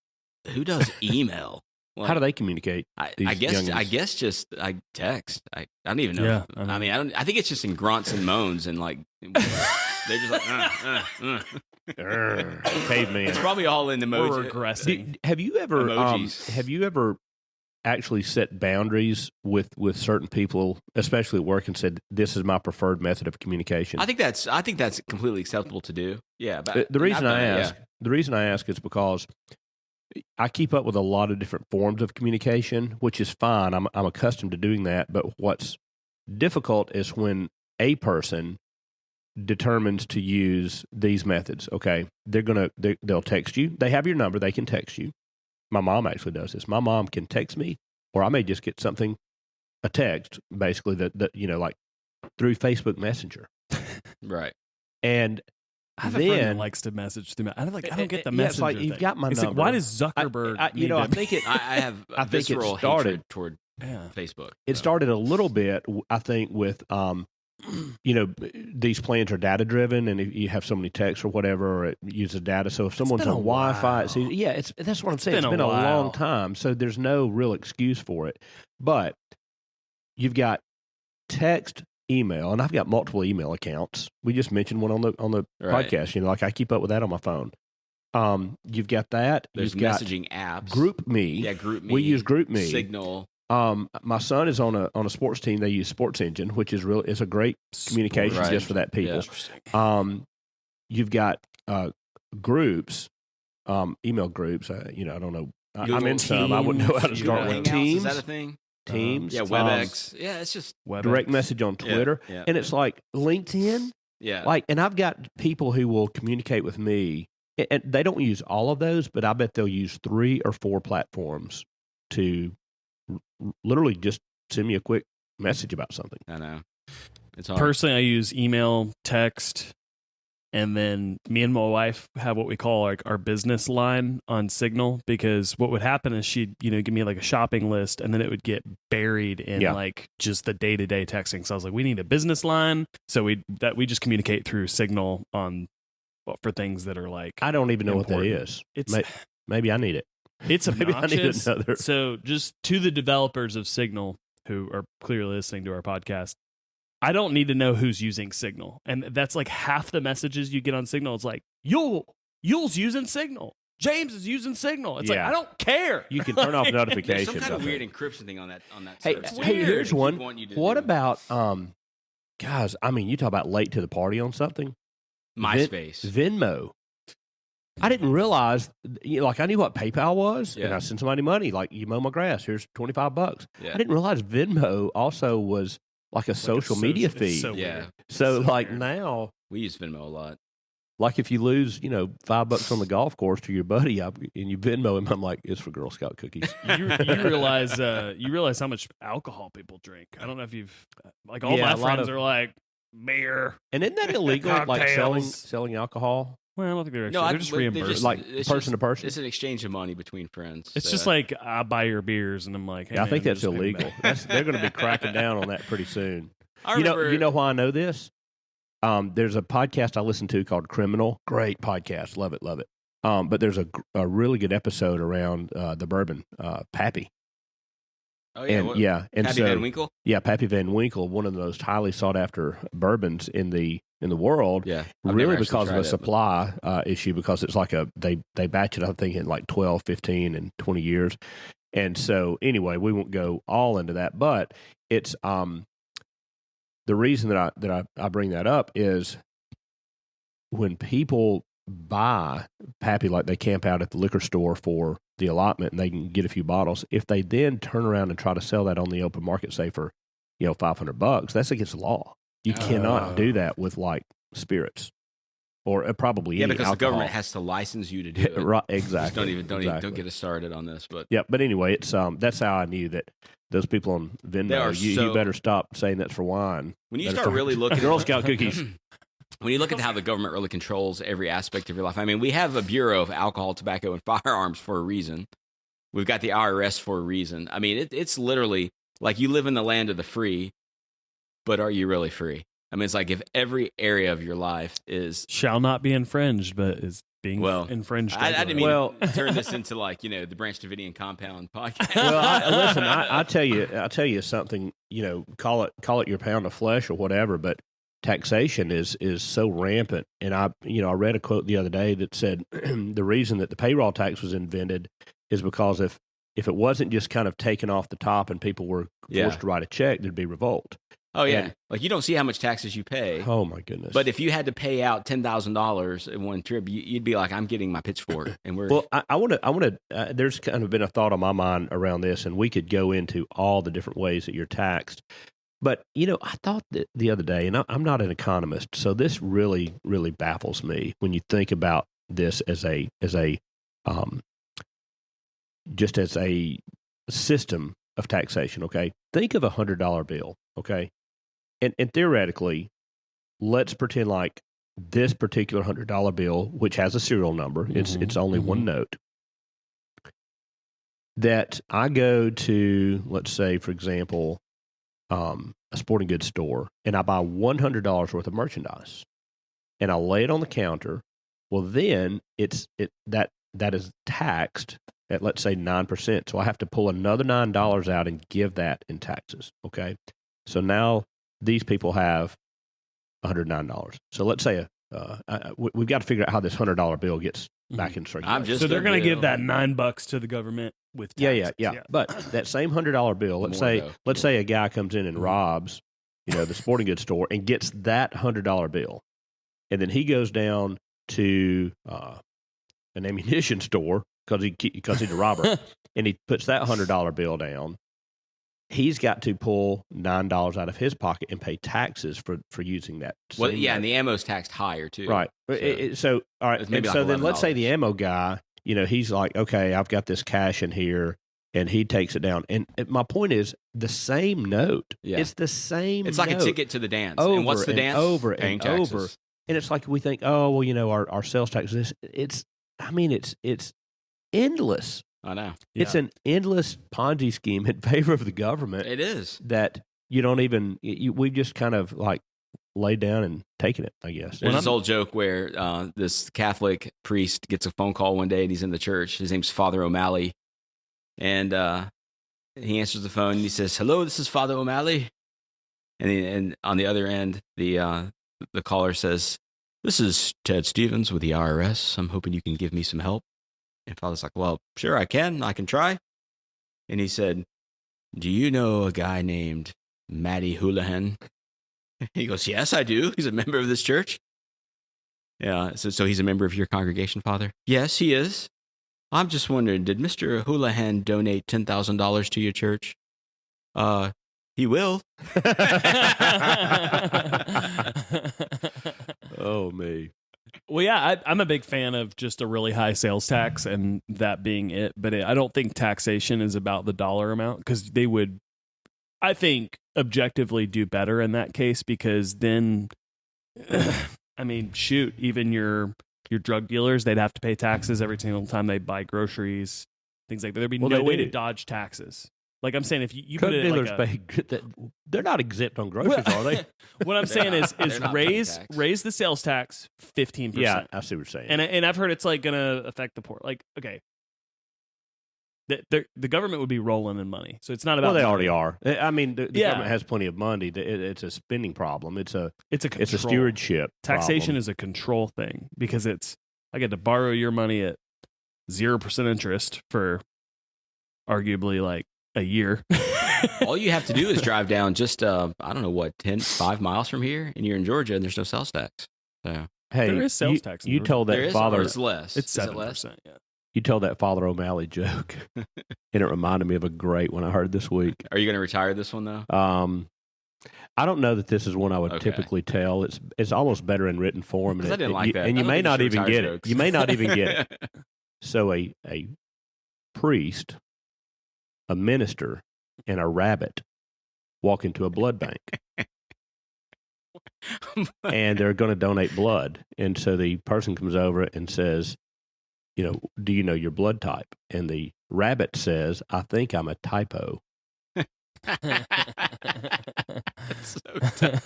who does email? Like, How do they communicate? I youngins? guess just I text. I don't even know. Yeah, I mean, I think it's just in grunts and moans and like they're just like Caveman. It's probably all in the We're emoji. regressing. Have you ever actually set boundaries with certain people, especially at work, and said this is my preferred method of communication? I think that's completely acceptable to do. Yeah, but The reason I've I done it, ask, the reason I ask is because I keep up with a lot of different forms of communication, which is fine. I'm accustomed to doing that. But what's difficult is when a person determines to use these methods. Okay, they'll text you. They have your number. They can text you. My mom actually does this. My mom can text me, or I may just get a text, basically that like through Facebook Messenger. right. And I have a friend that likes to message through. I don't get the message. It's like you've got my it's number. Like, why does Zuckerberg? I think it. I have I think it visceral started hatred toward Facebook. It started a little bit, I think, with these plans are data driven, and if you have so many texts or whatever, or it uses data. So if someone's on Wi-Fi, that's what I'm saying. It's been a long time, so there's no real excuse for it. But you've got text, email, and I've got multiple email accounts. We just mentioned one on the Right. podcast. Like I keep up with that on my phone. You've got that. There's You've got messaging apps. GroupMe. Yeah, GroupMe. We use GroupMe. Signal. My son is on a sports team. They use Sports Engine, which is it's a great communication Right. just for that people. Yeah. You've got groups, email groups. I don't know. I'm in some. I wouldn't know how to start with Hangouts, Teams. is that a thing? Teams. Yeah, WebEx. Yeah, it's just Direct message on Twitter, Yeah. and it's like LinkedIn. Yeah. And I've got people who will communicate with me, and they don't use all of those, but I bet they'll use 3 or 4 platforms to literally just send me a quick message about something. I know. It's hard. Personally, I use email, text, and then me and my wife have what we call like our business line on Signal, because what would happen is she'd give me like a shopping list, and then it would get buried in like just the day-to-day texting. So I was like, we need a business line, so we just communicate through Signal on for things that are like I don't even know important. what that is. It's maybe I need it. It's Maybe I need obnoxious. another. So just to the developers of Signal who are clearly listening to our podcast, I don't need to know who's using Signal. And that's like half the messages you get on Signal. It's like, Yule's using Signal. James is using Signal. It's like, I don't care. You can turn off There's notifications. some kind of I think. weird encryption thing on that. Hey, service. hey, here's They one. want you to What do about guys? I mean, you talk about late to the party on something. MySpace? Venmo. I didn't realize, like I knew what PayPal was, and I sent somebody money, like you mow my grass, here's $25. Yeah. I didn't realize Venmo also was like a social media feed. So like weird. now, We use Venmo a lot. like if you lose, $5 on the golf course to your buddy, and you Venmo him, I'm like, it's for Girl Scout cookies. you realize how much alcohol people drink. I don't know if you've like all my friends are like beer. And isn't that illegal? Like selling alcohol? Well, I don't think they're actually. They're just reimbursed. Like it's person to person? It's an exchange of money between friends. It's So just like I buy your beers, and I'm like, hey, Yeah, I think man, that's just pay me illegal. back. They're going to be cracking down on that pretty soon. I You remember, know why I know this? There's a podcast I listen to called Criminal. Great podcast. Love it, love it. But there's a really good episode around the bourbon, Pappy. oh yeah, And and Pappy so Van Winkle. yeah, Pappy Van Winkle, one of the most highly sought after bourbons in the world. Yeah, I've never Really actually because of tried a it, but- supply issue, because it's like they batch it, I think, in like 12, 15, and 20 years. And so anyway, we won't go all into that, but it's the reason that I bring that up is when people buy Pappy, like they camp out at the liquor store for the allotment and they can get a few bottles. If they then turn around and try to sell that on the open market, say for, $500, that's against the law. You cannot do that with like spirits or probably any because alcohol. the government has to license you to do it. Right, Just exactly. don't get us started on this. But Yeah, but anyway, it's that's how I knew that those people on They Venmo, are you better stop saying that's for wine. when you Better start really looking Girl at Scout cookies. when you look at how the government really controls every aspect of your life, I mean, we have a Bureau of Alcohol, Tobacco, and Firearms for a reason. We've got the IRS for a reason. I mean, it's literally like you live in the land of the free, but are you really free? I mean, it's like if every area of your life is Shall not be infringed, but is being infringed. I didn't mean Well- to turn this into like the Branch Davidian Compound podcast. Well, listen, I tell you something. Call it your pound of flesh or whatever, but taxation is so rampant. And I read a quote the other day that said the reason that the payroll tax was invented is because if it wasn't just kind of taken off the top and people were forced to write a check, there'd be revolt. Oh yeah, And- like you don't see how much taxes you pay. Oh my goodness! But if you had to pay out $10,000 in one trip, you'd be like, "I'm getting my pitchfork," and we're Well, I want to. There's kind of been a thought on my mind around this, and we could go into all the different ways that you're taxed. But I thought that the other day, and I'm not an economist, so this really, really baffles me when you think about this as a just as a system of taxation. Okay, think of $100 bill. Okay, and theoretically, let's pretend like this particular $100 bill, which has a serial number, it's only one note, that I go to, let's say, for example, a sporting goods store, and I buy $100 worth of merchandise, and I lay it on the counter. Well, then that is taxed at, let's say, 9%. So I have to pull another $9 out and give that in taxes. Okay, so now these people have $109. So let's say we've got to figure out how this $100 bill gets back in circulation. So they're going to give that $9 to the government with taxes. Yeah. But that same $100 bill, let's say a guy comes in and robs, the sporting goods store and gets that $100 bill, and then he goes down to an ammunition store because he's a robber, and he puts that $100 bill down. He's got to pull $9 out of his pocket and pay taxes for using that. well, same yeah, note. and the ammo's taxed higher too. Right. So all right. It's maybe And like so then let's say $11. the ammo guy, he's like, okay, I've got this cash in here, and he takes it down. And my point is the same note. Yeah. It's the same. It's like a note ticket to the dance. over and what's the and dance? over Paying and taxes. over. And it's like we think, oh well, our sales tax is it's endless. I know. It's an endless Ponzi scheme in favor of the government It is. that you don't even. We've just kind of like laid down and taken it, I guess. There's this old joke where this Catholic priest gets a phone call one day and he's in the church. His name's Father O'Malley. And he answers the phone and he says, "Hello, this is Father O'Malley." And on the other end, the caller says, "This is Ted Stevens with the IRS. I'm hoping you can give me some help." And Father's like, "Well, sure, I can try." And he said, "Do you know a guy named Matty Houlihan?" He goes, "Yes, I do. He's a member of this church." Yeah, so he's a member of your congregation, Father? "Yes, he is. I'm just wondering, did Mr. Houlihan donate $10,000 to your church?" He will." Oh me. Well, yeah, I'm a big fan of just a really high sales tax and that being it. But I don't think taxation is about the dollar amount, because they would, I think, objectively do better in that case, because then, I mean, shoot, even your drug dealers, they'd have to pay taxes every single time they buy groceries, things like that. There'd be Well, no they way do. to dodge taxes. Like I'm saying, if you Drug put it dealers like pay. They're not exempt on groceries, are they? what I'm saying is They're not paying raise tax. the sales tax 15%. Yeah, I see what you're saying. And I've heard it's like going to affect the poor. Like, okay, the government would be rolling in money, so it's not about. Well, they money. already are. I mean, the Yeah. government has plenty of money. It's a spending problem. It's a Control. stewardship. Taxation problem. is a control thing because I get to borrow your money at 0% interest for arguably like a year. All you have to do is drive down just I don't know what 5 miles from here, and you're in Georgia, and there's no sales tax. So Hey, There is sales tax in You Georgia. told there that is, father. or it's less. It's Is it less? 7%. Yeah. You told that Father O'Malley joke, and it reminded me of a great one I heard this week. Are you going to retire this one though? I don't know that this is one I would Okay. typically tell. It's almost better in written form, Because I didn't like that. and I you don't may think not should even retire get it. jokes. You may not even get it. So a priest, a minister, and a rabbit walk into a blood bank, and they're going to donate blood. And so the person comes over and says, do you know your blood type? And the rabbit says, I think I'm a typo. It's so dumb.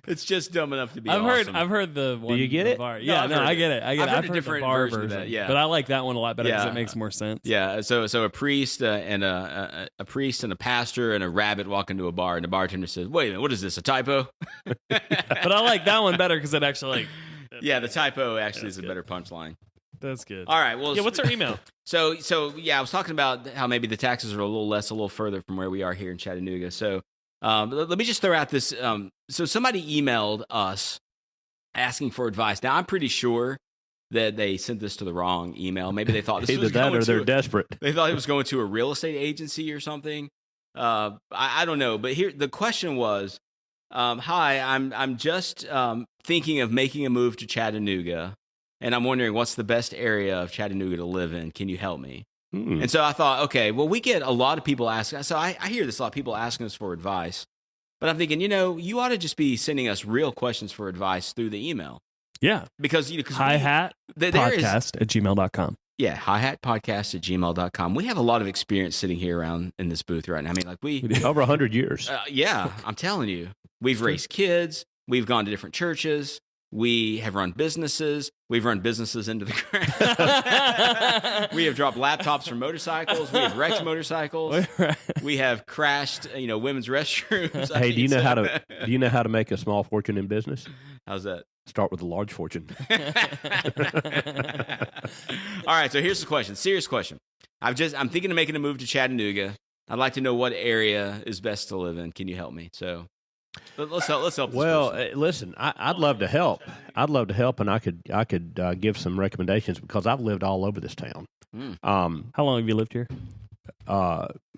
It's just dumb enough to be awesome. I've heard the one. you get the it? bar. No, Yeah, I've no, heard I it. get it. I get I've it. heard I've a heard different the bar version of version, that, yeah. but I like that one a lot better because Yeah. it makes more sense. Yeah, so a priest and a priest and a pastor and a rabbit walk into a bar, and the bartender says, "Wait a minute, what is this? A typo?" But I like that one better because it actually like. Yeah, the typo actually That's is a good. better punchline. That's good. All right, well, Yeah, what's our email? So yeah, I was talking about how maybe the taxes are a little further from where we are here in Chattanooga. So let me just throw out this. So somebody emailed us asking for advice. Now I'm pretty sure that they sent this to the wrong email. Maybe they thought this Either was that going or they're to. desperate. They thought it was going to a real estate agency or something. I don't know, but here the question was, "Hi, I'm just thinking of making a move to Chattanooga, and I'm wondering what's the best area of Chattanooga to live in. Can you help me?" Hmm. And so I thought, okay, well, we get a lot of people asking. So I hear this a lot of people asking us for advice, but I'm thinking, you ought to just be sending us real questions for advice through the email Yeah. because HYHAT there is podcast at gmail.com. yeah, HYHATpodcast@gmail.com. We have a lot of experience sitting here around in this booth right now. I mean, like we Over 100 years. yeah, I'm telling you, we've raised kids, we've gone to different churches, we have run businesses, we've run businesses into the ground. We have dropped laptops from motorcycles, we have wrecked motorcycles, we have crashed, women's restrooms. Hey, do you know how to make a small fortune in business? How's that? Start with a large fortune. All right, so here's the question. Serious question. I'm thinking of making a move to Chattanooga. I'd like to know what area is best to live in. Can you help me? So let's help this Well, person. listen, I'd love to help. I'd love to help, and I could give some recommendations because I've lived all over this town. Mm. How long have you lived here?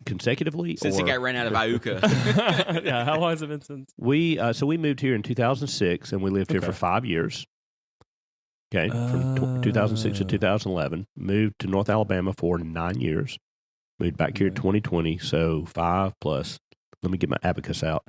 Consecutively, Since he got ran out of Iuka. Yeah, how long has it been since? we moved here in 2006, and we lived here Okay. for 5 years. Okay, from 2006 to 2011. Moved to North Alabama for 9 years. Moved back here in 2020, so 5 plus. Let me get my abacus out.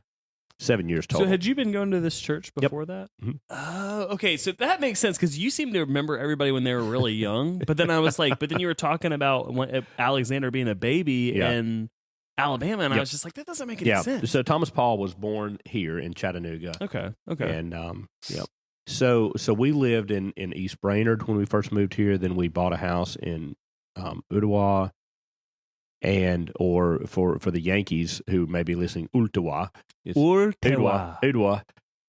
7 years total. So had you been going to this church before that? Mhm. Oh, okay. So that makes sense because you seem to remember everybody when they were really young. But then I was like, but then you were talking about Alexander being a baby Yeah. in Alabama, and I Yep. was just like, that doesn't make any sense. So Thomas Paul was born here in Chattanooga. Okay. And yep. So we lived in East Brainerd when we first moved here. Then we bought a house in Ottawa, or for the Yankees who may be listening, Ottawa. It's Ottawa. Ottawa.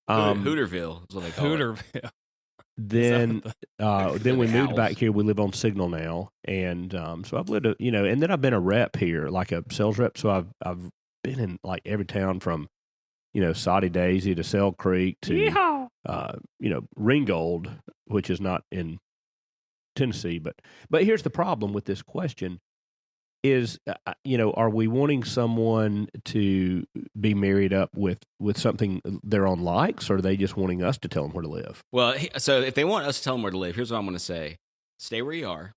Hooterville is what they call it. Hooterville. Then then we the moved Owls? back here. We live on Signal now, and so I've lived and then I've been a rep here, like a sales rep. So I've been in like every town from Soddy Daisy to Sell Creek to Ringgold, which is not in Tennessee. But here's the problem with this question: is are we wanting someone to be married up with something their own likes, or are they just wanting us to tell them where to live? Well, so if they want us to tell them where to live, here's what I'm going to say: stay where you are.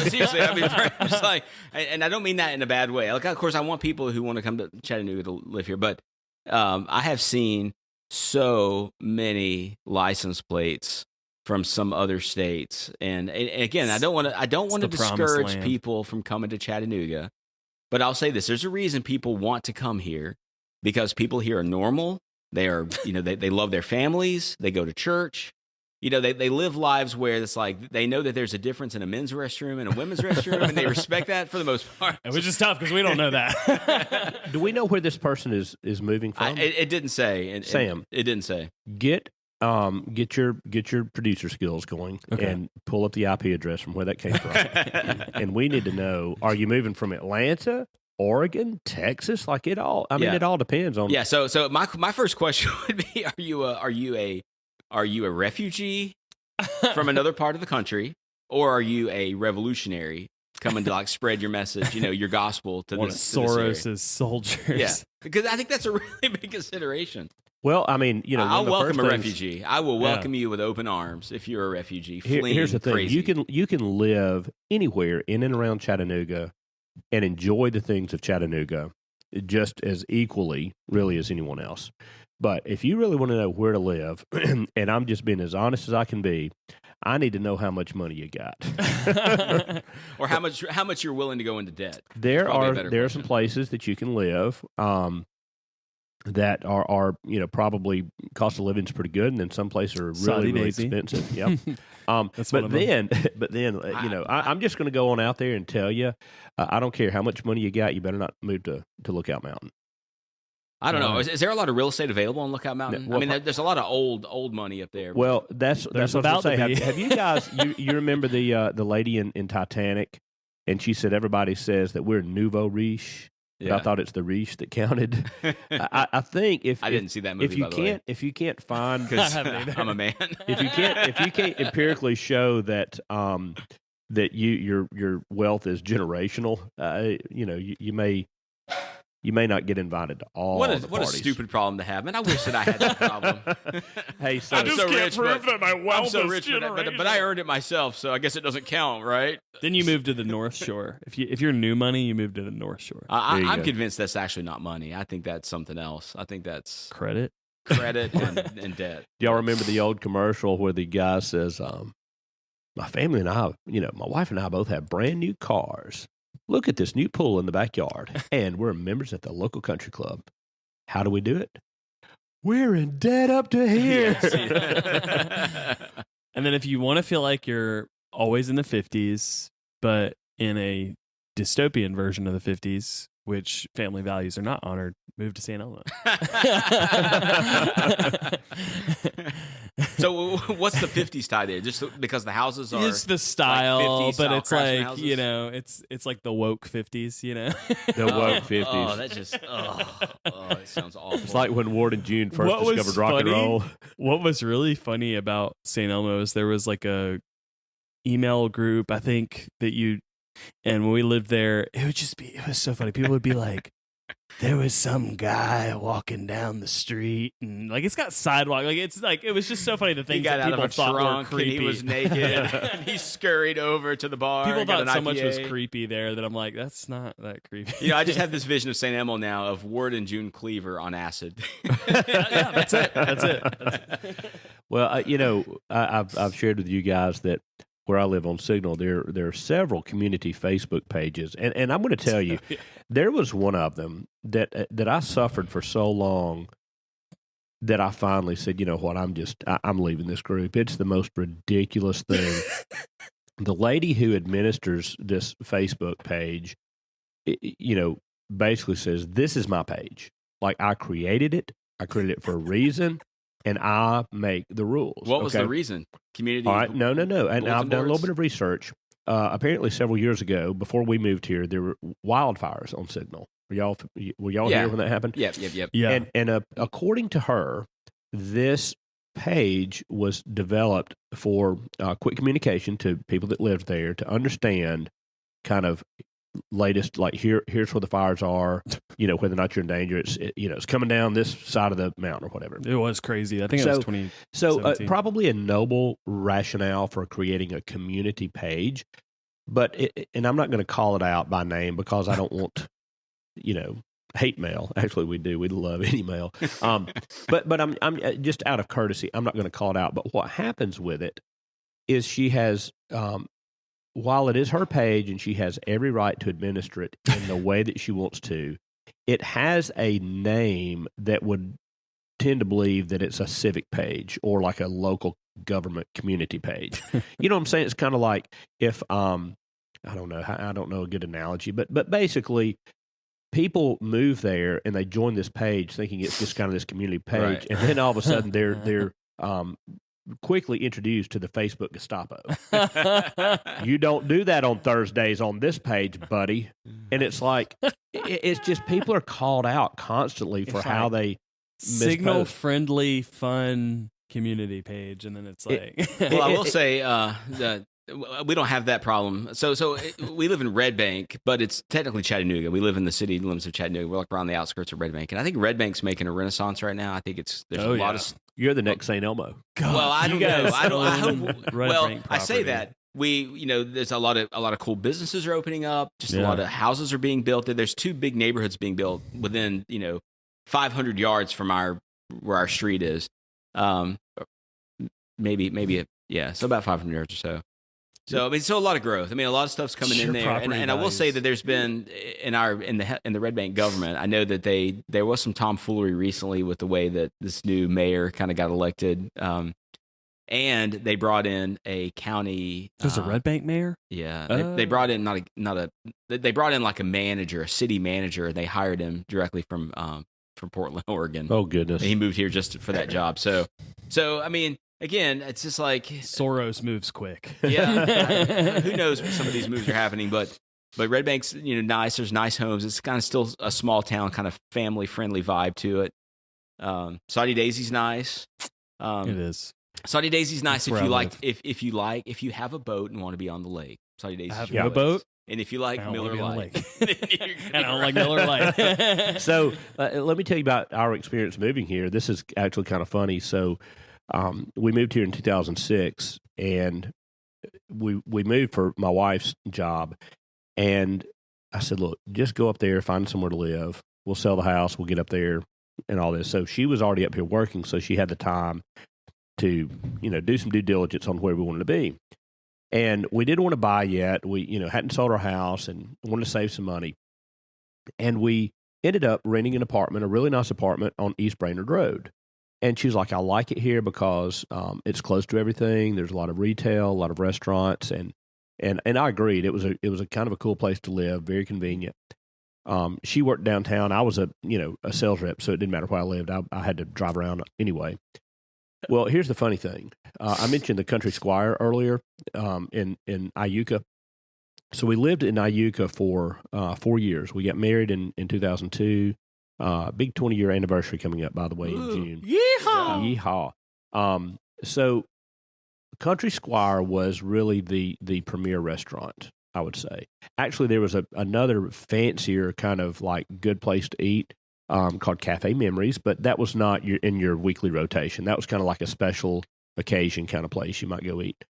Seriously, I mean, just like, and I don't mean that in a bad way. Like, of course, I want people who want to come to Chattanooga to live here, but I have seen so many license plates from some other states, and again, I don't want to the promised discourage land. people from coming to Chattanooga, But I'll say this: there's a reason people want to come here, because people here are normal. They are, they love their families. They go to church. They live lives where it's like they know that there's a difference in a men's restroom and a women's restroom, and they respect that for the most part. Which is tough because we don't know that. Do we know where this person is moving from? It didn't say. Sam, it didn't say. Get your producer skills going and pull up the IP address from where that came from. And we need to know: are you moving from Atlanta, Oregon, Texas? Like it all. I mean, it all depends on. Yeah. So my first question would be: are you a refugee from another part of the country, or are you a revolutionary coming to like spread your message, your gospel to one this, of to this Soros's soldiers? Yeah, because I think that's a really big consideration. Well, I mean, I'll welcome a refugee. I will welcome you with open arms if you're a refugee fleeing. Here's the thing: crazy. you can live anywhere in and around Chattanooga and enjoy the things of Chattanooga just as equally, really, as anyone else. But if you really want to know where to live, and I'm just being as honest as I can be, I need to know how much money you got, or how much you're willing to go into debt. There are some places that you can live that are probably cost of living is pretty good, and then some places are really expensive. Yep. But then I'm just going to go on out there and tell you, I don't care how much money you got, you better not move to Lookout Mountain. I don't know. Is there a lot of real estate available on Lookout Mountain? I mean, there's a lot of old money up there. Well, that's what I was going to say. Have you guys? You remember the lady in Titanic, and she said everybody says that we're nouveau riche. But I thought it's the riche that counted. I think I didn't see that movie. If you can't find, because I'm a man. if you can't empirically show that that your wealth is generational, you may not get invited to all the parties. What a stupid problem to have, man. I wish that I had that problem. Hey, so I just can't prove that my wealth is generational. But I earned it myself, so I guess it doesn't count, right? Then you move to the North Shore. If you're new money, you move to the North Shore. I'm convinced that's actually not money. I think that's something else. I think that's credit and debt. Do y'all remember the old commercial where the guy says, my family and I, my wife and I both have brand new cars. Look at this new pool in the backyard, and we're members at the local country club. How do we do it? We're in debt up to here. And then if you want to feel like you're always in the 50s, but in a dystopian version of the 50s, which family values are not honored, move to St. Elmo. So what's the 50s tie there? Just because the houses are it's the style, like but it's like houses? it's like the woke 50s, The woke 50s. Oh, that just it sounds awful. It's like when Ward and June first discovered rock and roll. What was really funny about St. Elmo is there was like a email group, I think, and when we lived there, it was so funny. People would be like, there was some guy walking down the street, and like it's got sidewalk. Like it was just so funny. The things that people thought were creepy. And he was naked, and he scurried over to the bar. People thought so much was creepy there that I'm like, that's not that creepy. I just have this vision of St. Elmo now of Ward and June Cleaver on acid. Yeah, that's it. Well, I've shared with you guys that where I live on Signal, there are several community Facebook pages, and I'm going to tell you, there was one of them that I suffered for so long that I finally said, you know what, I'm leaving this group. It's the most ridiculous thing. The lady who administers this Facebook page, basically says, this is my page. Like, I created it for a reason. And I make the rules. What was the reason? Community? All right, no. And I've done a little bit of research. Apparently, several years ago, before we moved here, there were wildfires on Signal. Were y'all here when that happened? Yep. Yeah. And according to her, this page was developed for quick communication to people that lived there to understand kind of latest, like here's where the fires are, whether or not you're in danger. It's coming down this side of the mountain or whatever. It was crazy. I think it was 20. So probably a noble rationale for creating a community page, but and I'm not going to call it out by name because I don't want hate mail. Actually, we do. We love any mail. But I'm just out of courtesy, I'm not going to call it out. But what happens with it is she has while it is her page and she has every right to administer it in the way that she wants to, it has a name that would tend to believe that it's a civic page or like a local government community page. You know what I'm saying? It's kind of like if I don't know a good analogy, but basically people move there and they join this page thinking it's just kind of this community page, Right. and then all of a sudden they're quickly introduced to the Facebook Gestapo. You don't do that on Thursdays on this page, buddy. And it's like it's just people are called out constantly for how they signal mispost. friendly, fun community page, and then it's like, Well, I will say we don't have that problem. So we live in Red Bank, but it's technically Chattanooga. We live in the city limits of Chattanooga. We're like around the outskirts of Red Bank, and I think Red Bank's making a renaissance right now. I think there's a lot of. You're the next St. Elmo. God, Well, I don't know. I hope. Red Well, Bank I say property. that there's a lot of cool businesses are opening up. Just a lot of houses are being built. There's 2 big neighborhoods being built within 500 yards from where our street is. Maybe so about 500 yards or so. So I mean, so a lot of growth. I mean, a lot of stuff's coming in there, and I will say that there's been in the Red Bank government. I know that there was some tomfoolery recently with the way that this new mayor kind of got elected, and they brought in a county. There's a Red Bank mayor. Yeah, they brought in they brought in like a manager, a city manager, and they hired him directly from Portland, Oregon. Oh goodness, and he moved here just for that job. So I mean. Again, it's just like Soros moves quick. Yeah, who knows when some of these moves are happening? But Red Bank's nice. There's nice homes. It's kind of still a small town, kind of family friendly vibe to it. Saudi Daisy's nice. It is. Saudi Daisy's nice That's if you where I like. If you have a boat and want to be on the lake. Saudi Daisy's I have your a place. boat. And if you like Miller Lite, and I don't like Miller Lite. So let me tell you about our experience moving here. This is actually kind of funny. So. We moved here in 2006, and we moved for my wife's job. And I said, look, just go up there, find somewhere to live. We'll sell the house. We'll get up there and all this. So she was already up here working, so she had the time to, do some due diligence on where we wanted to be. And we didn't want to buy yet. We, hadn't sold our house and wanted to save some money. And we ended up renting an apartment, a really nice apartment on East Brainerd Road. And she was like, I like it here because it's close to everything. There's a lot of retail, a lot of restaurants, and I agreed. It was a kind of a cool place to live, very convenient. She worked downtown. I was a sales rep, so it didn't matter where I lived. I had to drive around anyway. Well, here's the funny thing. I mentioned the Country Squire earlier in Iuka. So we lived in Iuka for 4 years. We got married in 2002. Big 20-year anniversary coming up, by the way, in June. Yeehaw! Yeehaw! So, Country Squire was really the premier restaurant, I would say. Actually, there was another fancier kind of like good place to eat called Cafe Memories, but that was not in your weekly rotation. That was kind of like a special occasion kind of place you might go eat.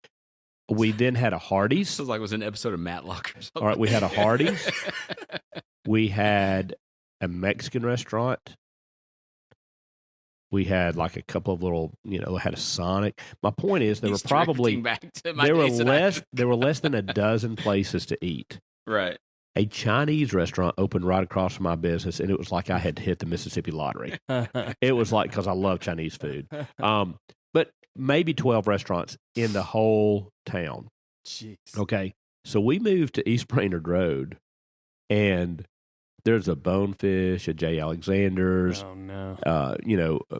We then had a Hardee's. Sounds like it was an episode of Matlock or something. All right, we had a Hardee's. We had a Mexican restaurant. We had like a couple of little, had a Sonic. My point is, there were less than a dozen places to eat. Right. A Chinese restaurant opened right across from my business, and it was like I had hit the Mississippi lottery. It was like, because I love Chinese food. But maybe 12 restaurants in the whole town. Jeez. Okay. So we moved to East Brainerd Road, and there's a Bonefish, a J. Alexander's, Oh no.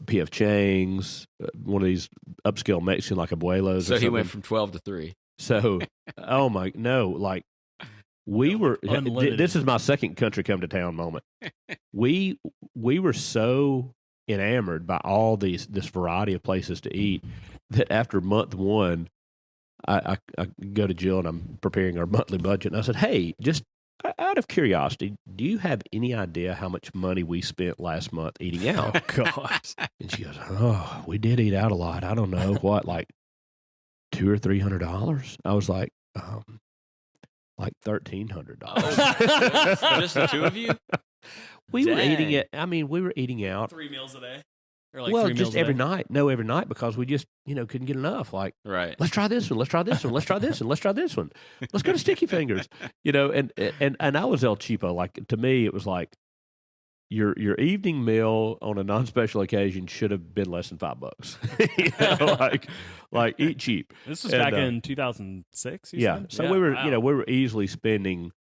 P.F. Chang's, one of these upscale Mexican like Abuelos. So or he went something. from 12 to 3. So, we were. Unlimited. This is my second country come to town moment. We were so enamored by all this variety of places to eat that after month one, I go to Jill and I'm preparing our monthly budget, and I said, "Hey, just out of curiosity, do you have any idea how much money we spent last month eating out?" Oh gosh. And she goes, "Oh, we did eat out a lot. I don't know what, like $200 or $300." I was like, like $1,300. Just the two of you? We were Dang. eating it. I mean, we were eating out. 3 meals a day. Or like well, 3 meals just a every day? night. No, every night because we just couldn't get enough. Like, Right. let's try this one. Let's try this one. Let's try this one. Let's try this one. Let's go to Sticky Fingers. And I was El Cheapo. Like to me, it was like your evening meal on a non-special occasion should have been less than $5. like eat cheap. This was And, back in 2006. You Yeah. said? So we were wow. we were easily spending,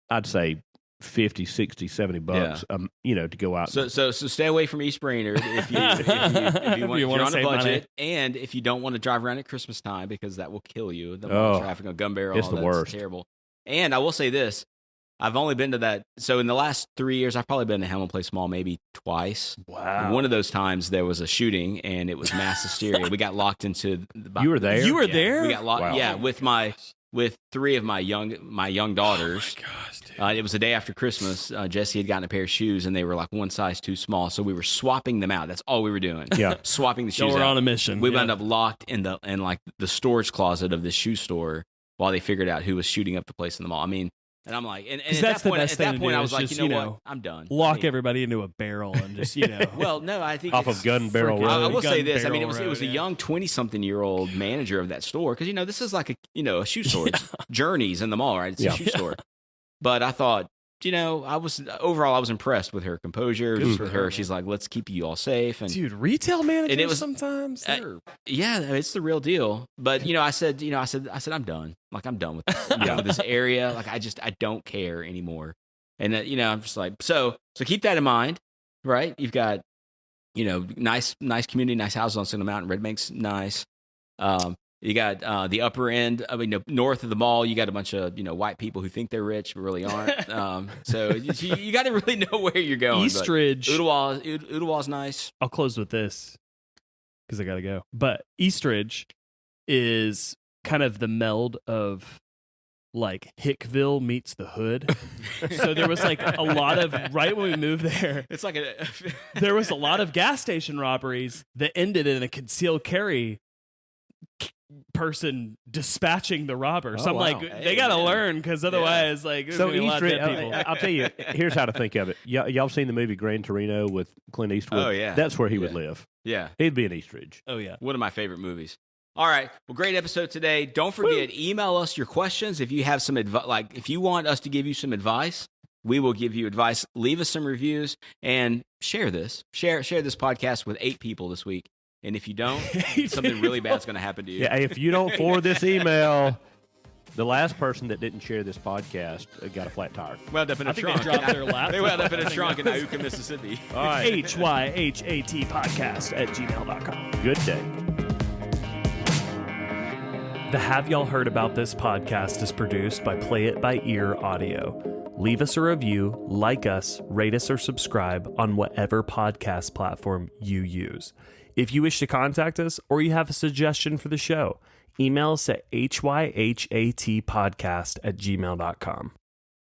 I'd say, 50, 60, 70 bucks. To go out. So stay away from East Brainerd if you want, if you're on a budget, and if you don't want to drive around at Christmas time because that will kill you. The mall traffic on Gun Barrel, it's the that's worst. terrible. And I will say this: I've only been to that. So in the last 3 years, I've probably been to Hamlin Place Mall maybe twice. Wow. One of those times there was a shooting and it was mass hysteria. We got locked into. You were there? You were Yeah, there? We got locked. Wow. Yeah, with 3 of my young daughters. Oh my gosh, dude. It was the day after Christmas. Jesse had gotten a pair of shoes, and they were like one size too small. So we were swapping them out. That's all we were doing. Yeah. Swapping the Y'all shoes were out. on a mission. We Yeah. wound up locked in the storage closet of the shoe store while they figured out who was shooting up the place in the mall. I mean, and I'm like, and 'Cause at that's that the point, best at thing that to point, do I is was like, just, you know you what? know, I'm done. Lock I everybody into a barrel and just, Well, no, I think Off it's- of Gun Barrel freaking- Road. I will say Gun this. I mean, it Barrel was a Road, young 20-something-year-old manager of that store because this is like a shoe store. It's Journeys in the mall, right? It's a shoe store. But I thought, I was impressed with her composure. Good Just for with her, her, man. she's like, let's keep you all safe. And Dude, retail managers And it was- sometimes they're yeah, I mean, it's the real deal. But I said, I'm done. Like I'm done with this, with this area. Like I don't care anymore. And I'm just like, so keep that in mind, right? You've got, nice community, nice houses on Single Mountain. Red Bank's nice. You got the upper end. I mean, north of the mall, you got a bunch of white people who think they're rich but really aren't. So you got to really know where you're going. Eastridge. Ooltewah's nice. I'll close with this because I got to go. But Eastridge is kind of the meld of like Hickville meets the hood. So there was like a lot of, right when we moved there, It's like there was a lot of gas station robberies that ended in a concealed carry person dispatching the robber. So Oh, I'm wow. like, they got to man. learn because otherwise, like, there's So gonna be a lot of Eastridge, dead people. I'll tell you, here's how to think of it. Y'all seen the movie Gran Torino with Clint Eastwood? Oh, yeah. That's where he would Yeah. live. yeah. He'd be in Eastridge. Oh yeah. One of my favorite movies. All right. Well, great episode today. Don't forget, email us your questions. If you have some advice, like if you want us to give you some advice, we will give you advice. Leave us some reviews and share this. Share this podcast with 8 people this week. And if you don't, something really bad's going to happen to you. Yeah, if you don't forward this email, the last person that didn't share this podcast got a flat tire. Wound up in a I think they trunk. dropped their laptop. They wound up in I a think trunk in that was- Iuka, Mississippi. All right. HYHAT podcast @gmail.com. Good day. The Have Y'all Heard About This podcast is produced by Play It By Ear Audio. Leave us a review, like us, rate us, or subscribe on whatever podcast platform you use. If you wish to contact us or you have a suggestion for the show, email us at hyhatpodcast@gmail.com.